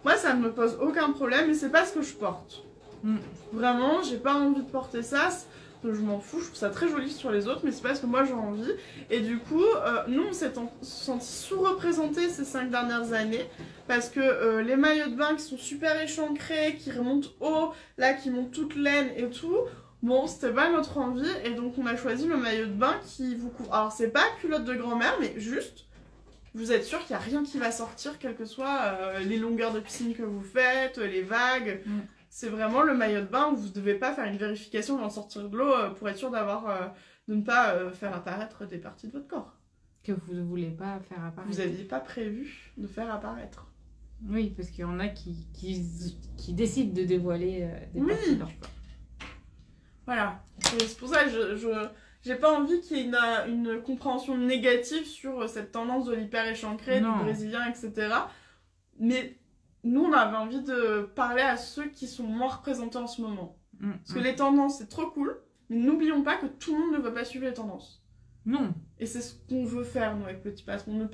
Moi, ça ne me pose aucun problème, mais c'est pas ce que je porte. Vraiment, j'ai pas envie de porter ça. Je m'en fous, je trouve ça très joli sur les autres, mais c'est pas ce que moi j'ai envie. Et du coup, nous on s'est sentis sous-représentés ces 5 dernières années parce que les maillots de bain qui sont super échancrés, qui remontent haut, là qui montent toute laine et tout, bon, c'était pas notre envie et donc on a choisi le maillot de bain qui vous couvre. Alors, c'est pas culotte de grand-mère, mais juste, vous êtes sûr qu'il n'y a rien qui va sortir, quelles que soient les longueurs de piscine que vous faites, les vagues. C'est vraiment le maillot de bain où vous ne devez pas faire une vérification avant de sortir de l'eau pour être sûr de ne pas faire apparaître des parties de votre corps. Que vous ne voulez pas faire apparaître. Vous n'aviez pas prévu de faire apparaître. Oui, parce qu'il y en a qui décident de dévoiler des parties de leur corps. Voilà. C'est pour ça que j'ai pas envie qu'il y ait une compréhension négative sur cette tendance de l'hyper échancré, du brésilien, etc. Mais... nous, on avait envie de parler à ceux qui sont moins représentés en ce moment. Parce que les tendances, c'est trop cool, mais n'oublions pas que tout le monde ne va pas suivre les tendances. Non. Et c'est ce qu'on veut faire, nous, avec Petit Patron.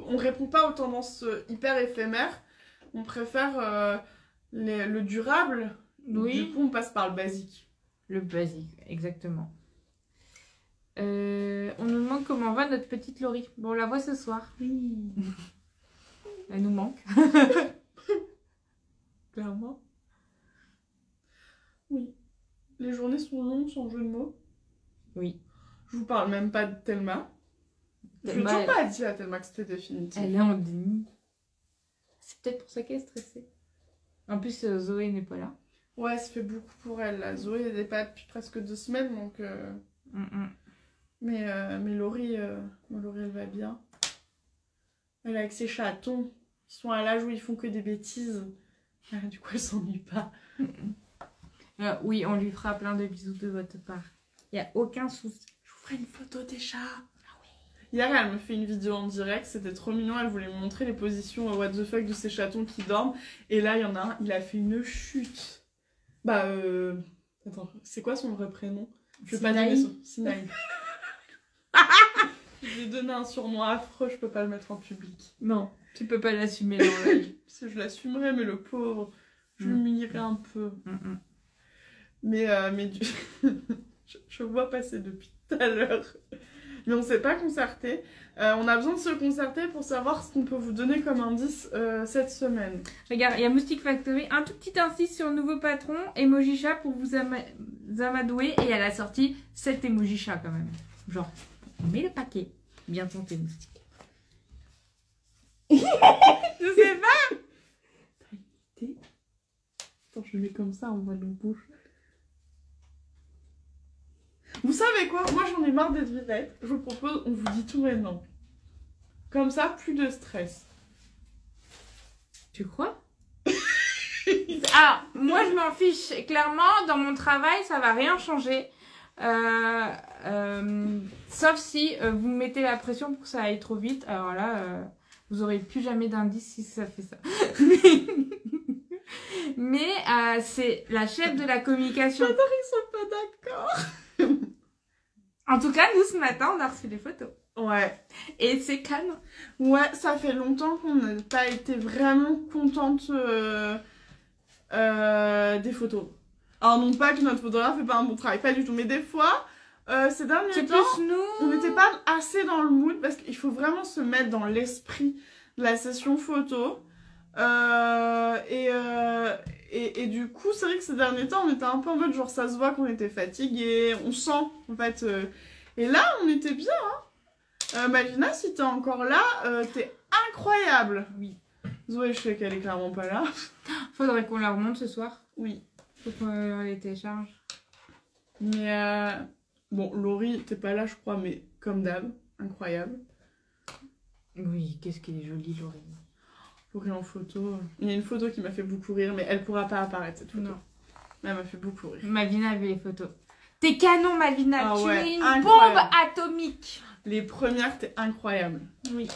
On répond pas aux tendances hyper éphémères. On préfère le durable. Oui. Du coup, on passe par le basique. Le basique, exactement. On nous demande comment va notre petite Laurie. Bon, on la voit ce soir. Oui. Elle nous manque. clairement. Oui. Les journées sont longues, sans jeu de mots. Oui. Je vous parle même pas de Thelma. Je lui ai Thelma, toujours pas dit à Thelma que c'était définitif. Elle est en déni. C'est peut-être pour ça qu'elle est stressée. En plus, Zoé n'est pas là. Ouais, ça fait beaucoup pour elle, là. Zoé, elle n'est pas depuis presque 2 semaines, donc... Mais Laurie, elle va bien. Elle est avec ses chatons. Ils sont à l'âge où ils font que des bêtises. Du coup, elle s'ennuie pas. Oui, on lui fera plein de bisous de votre part. Il n'y a aucun souci. Je vous ferai une photo des chats. Hier, elle me fait une vidéo en direct, c'était trop mignon. Elle voulait me montrer les positions what the fuck de ses chatons qui dorment. Et là, il y en a un, il a fait une chute. Attends, c'est quoi son vrai prénom? Je vais pas donner son... Sinaï. Je lui ai donné un surnom affreux, je peux pas le mettre en public. Non, tu peux pas l'assumer dans la vie. Si je l'assumerais, mais le pauvre, je l'humilierais un peu. Mais je vois passer depuis tout à l'heure. Mais on s'est pas concerté. On a besoin de se concerter pour savoir ce qu'on peut vous donner comme indice cette semaine. Regarde, il y a Moustique Factory, un tout petit indice sur le nouveau patron, emoji chat pour vous amadouer, et elle a sorti 7 emoji chat quand même. Genre, on met le paquet. Bien tenté, Moustique. Je sais pas. Attends, je le mets comme ça, on voit nos bouches. Vous savez quoi? Moi j'en ai marre d'être vivette. Je vous propose, on vous dit tout maintenant. Comme ça, plus de stress. Tu crois? Ah, moi je m'en fiche. Clairement, dans mon travail, ça va rien changer. Sauf si vous me mettez la pression pour que ça aille trop vite. Alors là, vous aurez plus jamais d'indice si ça fait ça. Mais c'est la chef de la communication. J'adore, ils sont pas d'accord. En tout cas, nous ce matin, on a reçu des photos. Ouais. Et c'est calme. Ouais, ça fait longtemps qu'on n'a pas été vraiment contente des photos. Alors non pas que notre photographe fait pas un bon travail, pas du tout. Mais des fois, ces derniers C'est temps, plus nous. on n'était pas assez dans le mood parce qu'il faut vraiment se mettre dans l'esprit de la session photo. Et du coup, c'est vrai que ces derniers temps, on était un peu en mode genre ça se voit qu'on était fatigué, on sent en fait. Et là, on était bien. Hein. Malvina, si t'es encore là, t'es incroyable. Oui. Zoé, je sais qu'elle est clairement pas là. Faudrait qu'on la remonte ce soir. Oui. Faut qu'on les télécharge. Mais bon, Laurie, t'es pas là, je crois, mais comme d'hab, incroyable. Oui, qu'est-ce qu'elle est jolie, Laurie. Laurie en photo. Il y a une photo qui m'a fait beaucoup rire, mais elle pourra pas apparaître cette photo. Non. Mais elle m'a fait beaucoup rire. Malvina avait les photos. T'es canon, Malvina. Ah tu ouais, es une incroyable. bombe atomique. Les premières, t'es incroyable. Oui.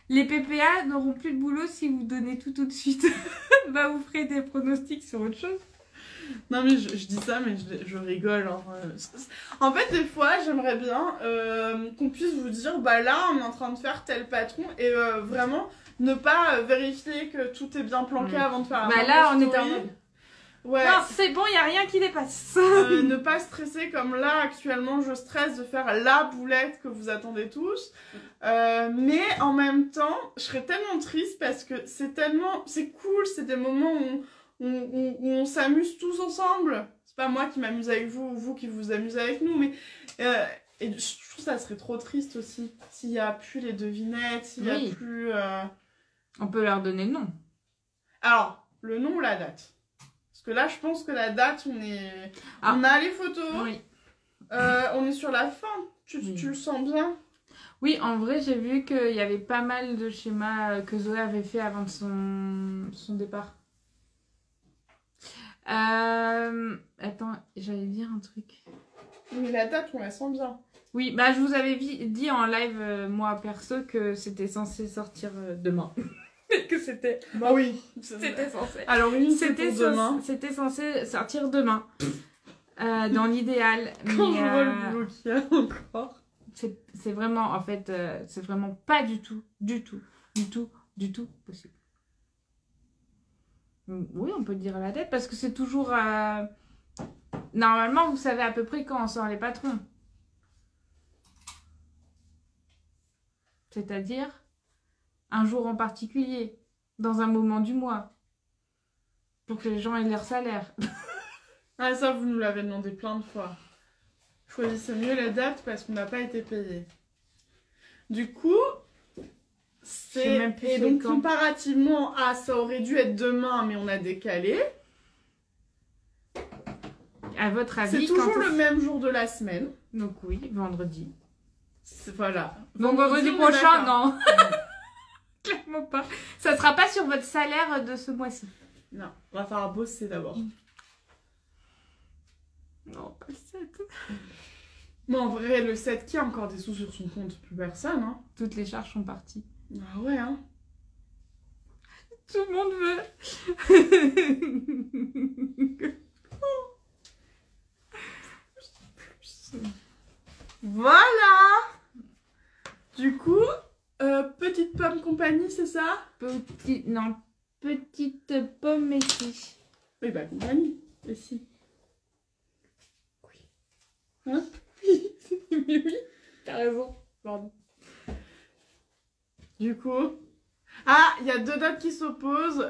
Les PPA n'auront plus de boulot si vous donnez tout de suite. Bah, vous ferez des pronostics sur autre chose. Non mais je dis ça, mais je rigole. Hein. En fait, des fois, j'aimerais bien qu'on puisse vous dire, bah là, on est en train de faire tel patron, et vraiment ne pas vérifier que tout est bien planqué avant de faire un Bah là, on story. était en mode... Ouais. Non, c'est bon, il n'y a rien qui dépasse. Ne pas stresser comme là, actuellement, je stresse de faire la boulette que vous attendez tous. Mais en même temps, je serais tellement triste parce que c'est cool, c'est des moments où on s'amuse tous ensemble. C'est pas moi qui m'amuse avec vous ou vous qui vous amusez avec nous, mais et je trouve que ça serait trop triste aussi s'il n'y a plus les devinettes, s'il n'y a plus... On peut leur donner le nom. Alors, le nom ou la date? Parce que là, je pense que la date, on a les photos, Oui. on est sur la fin. Tu le sens bien? Oui, en vrai, j'ai vu qu'il y avait pas mal de schémas que Zoé avait fait avant de son départ. Attends, j'allais dire un truc. Mais la date, on la sent bien. Oui, bah je vous avais dit en live, moi perso, que c'était censé sortir demain. Que c'était... Bah oui. C'était censé. Alors oui, c'était demain. C'était censé sortir demain. Dans l'idéal. Quand je vois le boulot qu'il y a encore. C'est vraiment, en fait, c'est vraiment pas du tout possible. Oui, on peut dire la date parce que c'est toujours... Normalement, vous savez à peu près quand on sort les patrons. C'est-à-dire un jour en particulier, dans un moment du mois. pour que les gens aient leur salaire. Ah, ça, vous nous l'avez demandé plein de fois. Choisissez mieux les dates parce qu'on n'a pas été payé. Du coup, sais même plus et c'est donc quand. comparativement à ça aurait dû être demain, mais on a décalé. À votre avis, C'est toujours quand le même jour de la semaine. Donc oui, vendredi. Voilà. Donc vendredi on est prochain, d'accord. non. Clairement pas. Ça sera pas sur votre salaire de ce mois-ci. Non, on va falloir bosser d'abord. Non, pas le 7. Mais en vrai, le 7 qui a encore des sous sur son compte? Plus personne, hein. Toutes les charges sont parties. Ah ouais, hein. Tout le monde veut. Voilà. Du coup, petite pomme compagnie, c'est ça? Petite pomme ici. Oui, bah compagnie, et si. Oui. Hein? Mais oui, t'as raison. Pardon. Du coup... Ah, il y a 2 dates qui s'opposent.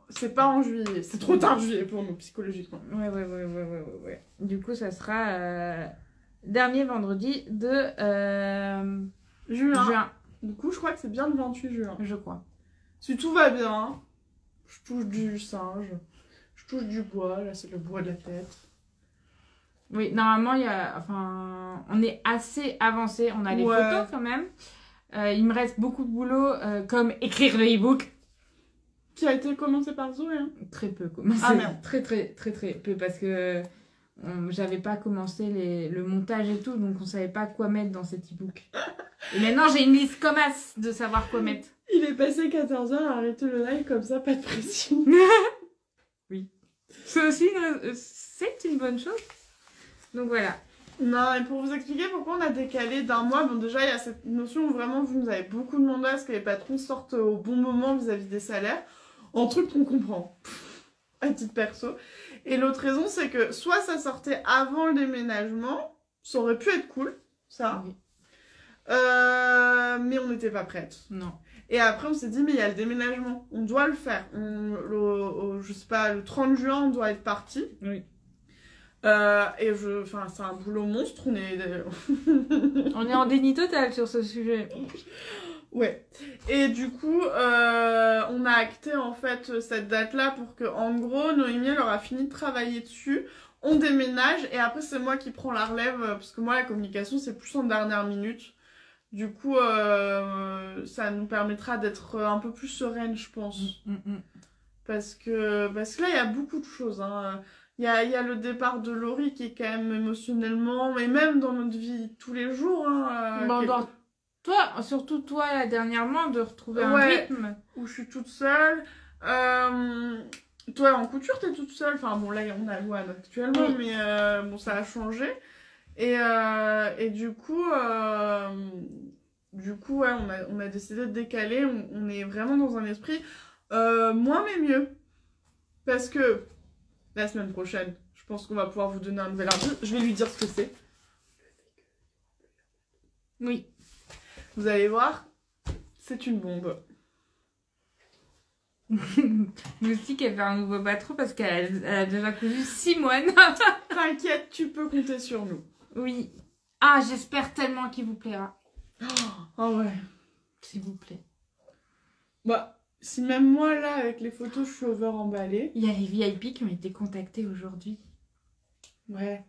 C'est pas en juillet. C'est trop tard juillet pour nous, psychologiquement. Ouais. Du coup, ça sera dernier vendredi de juin, Du coup, je crois que c'est bien le 28 juin. je crois. Si tout va bien, je touche du singe, je touche du bois. Là, c'est le bois de la tête. Oui, normalement, on est assez avancé. On a les Ouais. photos quand même. Il me reste beaucoup de boulot, comme écrire le e-book. Qui a été commencé par Zoé, hein. Très peu commencé. Ah, merde. Très peu parce que j'avais pas commencé le montage et tout, donc on savait pas quoi mettre dans cet e-book. Et maintenant, j'ai une liste comme as de savoir quoi mettre. Il est passé 14h, arrêtez le live comme ça, pas de pression. C'est aussi c'est une bonne chose. Donc voilà. Non, et pour vous expliquer pourquoi on a décalé d'un mois, bon déjà il y a cette notion où vraiment vous nous avez beaucoup demandé à ce que les patrons sortent au bon moment vis-à-vis des salaires, en truc qu'on comprend, à titre perso. Et l'autre raison c'est que soit ça sortait avant le déménagement, ça aurait pu être cool, ça, Oui. mais on n'était pas prête. Non. Et après on s'est dit mais il y a le déménagement, on doit le faire, je sais pas, le 30 juin on doit être parti. Oui. Enfin, c'est un boulot monstre, on est... On est en déni total sur ce sujet. Ouais. Et du coup, on a acté en fait cette date-là pour que, en gros, Noémie elle aura fini de travailler dessus, on déménage et après c'est moi qui prends la relève parce que moi la communication c'est plus en dernière minute. Du coup, ça nous permettra d'être un peu plus sereine, je pense. Parce que là, il y a beaucoup de choses, hein. Il y a le départ de Laurie qui est quand même émotionnellement, mais même dans notre vie tous les jours. Hein, Toi, surtout toi, là, dernièrement, de retrouver un Ouais. rythme. où je suis toute seule. Toi, en couture, t'es toute seule. Enfin, bon, là, on a Louane actuellement, Oui. mais bon, ça a changé. Et du coup, ouais, on a décidé de décaler. On est vraiment dans un esprit moins mais mieux. Parce que la semaine prochaine, je pense qu'on va pouvoir vous donner un nouvel article. Je vais lui dire ce que c'est. Oui. Vous allez voir, c'est une bombe. Moustique, elle fait un nouveau patron parce qu'elle a déjà cousu 6 moines. T'inquiète, tu peux compter sur nous. Oui. Ah, j'espère tellement qu'il vous plaira. Ah ouais. S'il vous plaît. Bah, si même moi, là, avec les photos, je suis over emballée. Il y a les VIP qui ont été contactés aujourd'hui. Ouais.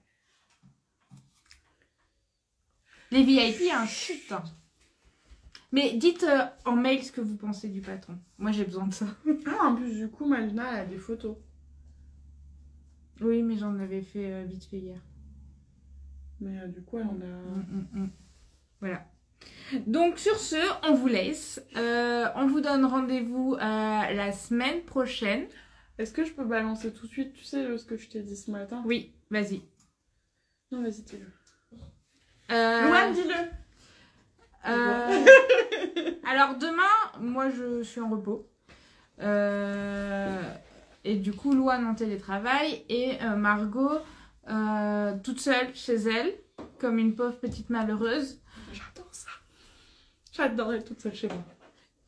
Les VIP, un chut. Mais dites en mail ce que vous pensez du patron. Moi, j'ai besoin de ça. Ah, en plus, du coup, Malina, elle a des photos. Oui, mais j'en avais fait vite fait hier. Mais du coup, elle en a... Voilà. Donc, sur ce, on vous laisse. On vous donne rendez-vous la semaine prochaine. Est-ce que je peux balancer tout de suite, tu sais, ce que je t'ai dit ce matin? Oui, vas-y. Non, vas-y, dis-le. Louane, dis-le. Alors, demain, moi, je suis en repos. Et du coup, Louane en télétravail et Margot toute seule chez elle, comme une pauvre petite malheureuse. J'adore ça. J'adore être toute seule chez moi.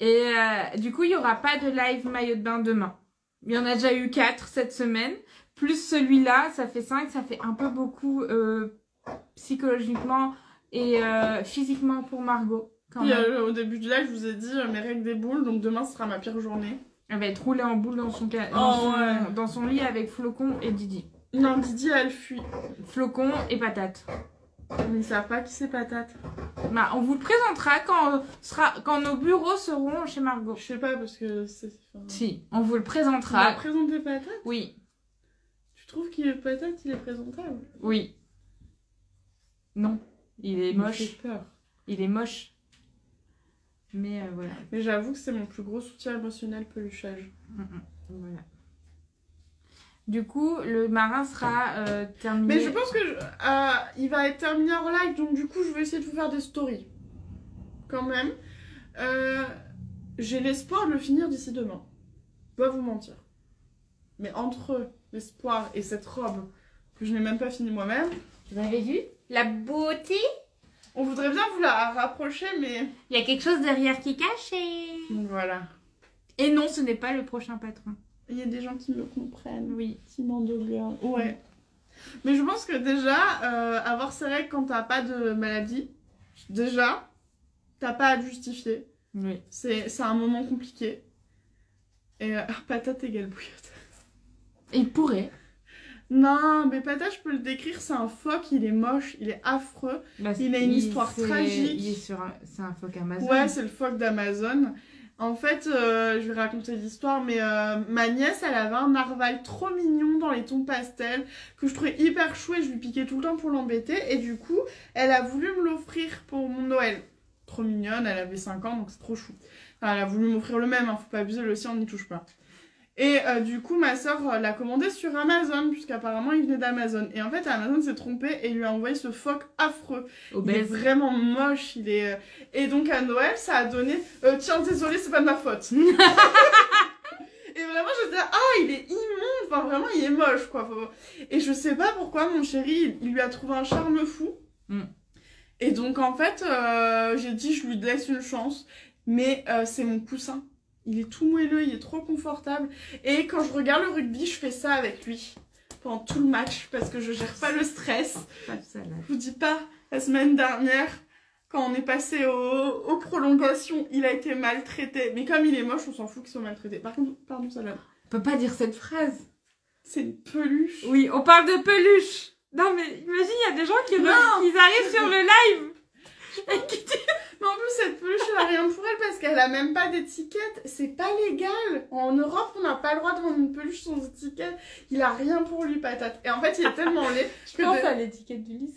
Et du coup, il n'y aura pas de live maillot de bain demain. Il y en a déjà eu 4 cette semaine. Plus celui-là, ça fait 5. Ça fait un peu beaucoup psychologiquement et physiquement pour Margot. Puis, au début du live, je vous ai dit mes règles des boules, donc demain ce sera ma pire journée. Elle va être roulée en boule dans son, dans son lit avec Flocon et Didi. Non, Didi, elle fuit. Flocon et Patate. Mais ils savent pas qui c'est Patate. Bah, on vous le présentera quand nos bureaux seront chez Margot. Je sais pas parce que c'est... Si, on vous le On présentera. va présenter Patate. Oui, Tu trouves qu'il est Patate, il est présentable? oui. Non, il est Il me moche. fait peur. Il est moche. Mais voilà. Mais j'avoue que c'est mon plus gros soutien émotionnel, peluchage. Voilà. Du coup, le marin sera terminé. Mais je pense que il va être terminé en live, donc du coup je vais essayer de vous faire des stories. Quand même. J'ai l'espoir de le finir d'ici demain. Je dois vous mentir. Mais entre l'espoir et cette robe que je n'ai même pas fini moi-même, Vous avez vu la beauté? on voudrait bien vous la rapprocher, mais Il y a quelque chose derrière qui est caché. voilà. Et non, ce n'est pas le prochain patron. Il y a des gens qui me comprennent. Oui. Petit mandolin. Ouais. Mais je pense que déjà, avoir ces règles quand t'as pas de maladie, déjà, t'as pas à te justifier. Oui. C'est un moment compliqué. Et patate égale bouillotte. Il pourrait. Non, mais patate, je peux le décrire, c'est un phoque, il est moche, il est affreux. Bah, Il a une histoire tragique. Il est sur c'est un phoque Amazon. Ouais, c'est le phoque d'Amazon. En fait, je vais raconter l'histoire, mais ma nièce, elle avait un narval trop mignon dans les tons pastels que je trouvais hyper chou et je lui piquais tout le temps pour l'embêter. Et du coup, elle a voulu me l'offrir pour mon Noël. Trop mignonne, elle avait 5 ans, donc c'est trop chou. Enfin, elle a voulu m'offrir le même, hein, faut pas abuser, le sien, on n'y touche pas. Et du coup, ma soeur l'a commandé sur Amazon, puisqu'apparemment il venait d'Amazon. Et en fait, Amazon s'est trompé et lui a envoyé ce phoque affreux. Il est Obèse. vraiment moche, il est... Et donc à Noël, ça a donné... tiens, désolé, c'est pas de ma faute. Et vraiment, j'étais là, ah, il est immonde, enfin vraiment, il est moche, quoi. Et je sais pas pourquoi, mon chéri, il lui a trouvé un charme fou. Mm. Et donc, en fait, j'ai dit, je lui laisse une chance, mais c'est mon coussin. Il est tout moelleux, il est trop confortable. Et quand je regarde le rugby, je fais ça avec lui. Pendant tout le match, parce que je gère pas le stress. Pas de salade. Je vous dis pas, la semaine dernière, quand on est passé aux prolongations, il a été maltraité. Mais comme il est moche, on s'en fout qu'il soit maltraité. Par contre, pardon, salade. On peut pas dire cette phrase. C'est une peluche. Oui, on parle de peluche. Non mais imagine, il y a des gens qui arrivent sur le live. Et qui disent... Mais en plus, cette peluche, elle a rien pour elle parce qu'elle a même pas d'étiquette. C'est pas légal. En Europe, on n'a pas le droit de vendre une peluche sans étiquette. Il a rien pour lui, patate. Et en fait, il est tellement laid. Je pense à l'étiquette du lys.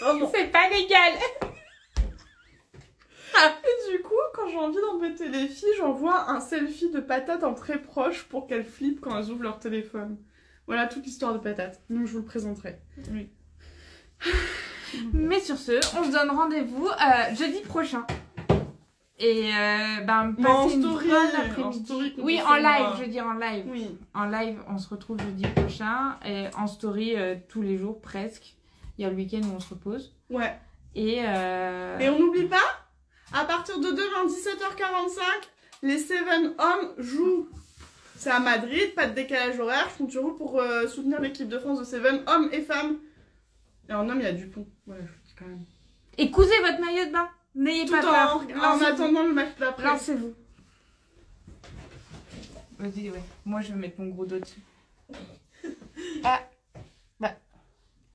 Oh non. C'est pas légal. Et du coup, quand j'ai envie d'embêter les filles, j'envoie un selfie de patate en très proche pour qu'elles flippent quand elles ouvrent leur téléphone. Voilà toute l'histoire de patate. Donc je vous le présenterai. Oui. Mais sur ce, on se donne rendez-vous jeudi prochain. Et ben, Mais en passez une story, bonne en après-midi. story qu'on Oui, peut en faire, live, je veux dire en live. Oui. En live, on se retrouve jeudi prochain. Et en story, tous les jours, presque. Il y a le week-end où on se repose. Ouais. Et on n'oublie pas, à partir de demain, 17h45, les Seven Hommes jouent. C'est à Madrid, pas de décalage horaire. Je compte sur vous pour soutenir l'équipe de France de Seven, hommes et femmes. Et en homme, il y a Dupont. Ouais, je vous dis quand même. Et cousez votre maillot de bain. N'ayez Tout pas peur. en attendant le match d'après. Lancez-vous. Vas-y, ouais. Moi, je vais mettre mon gros dos dessus. Ah.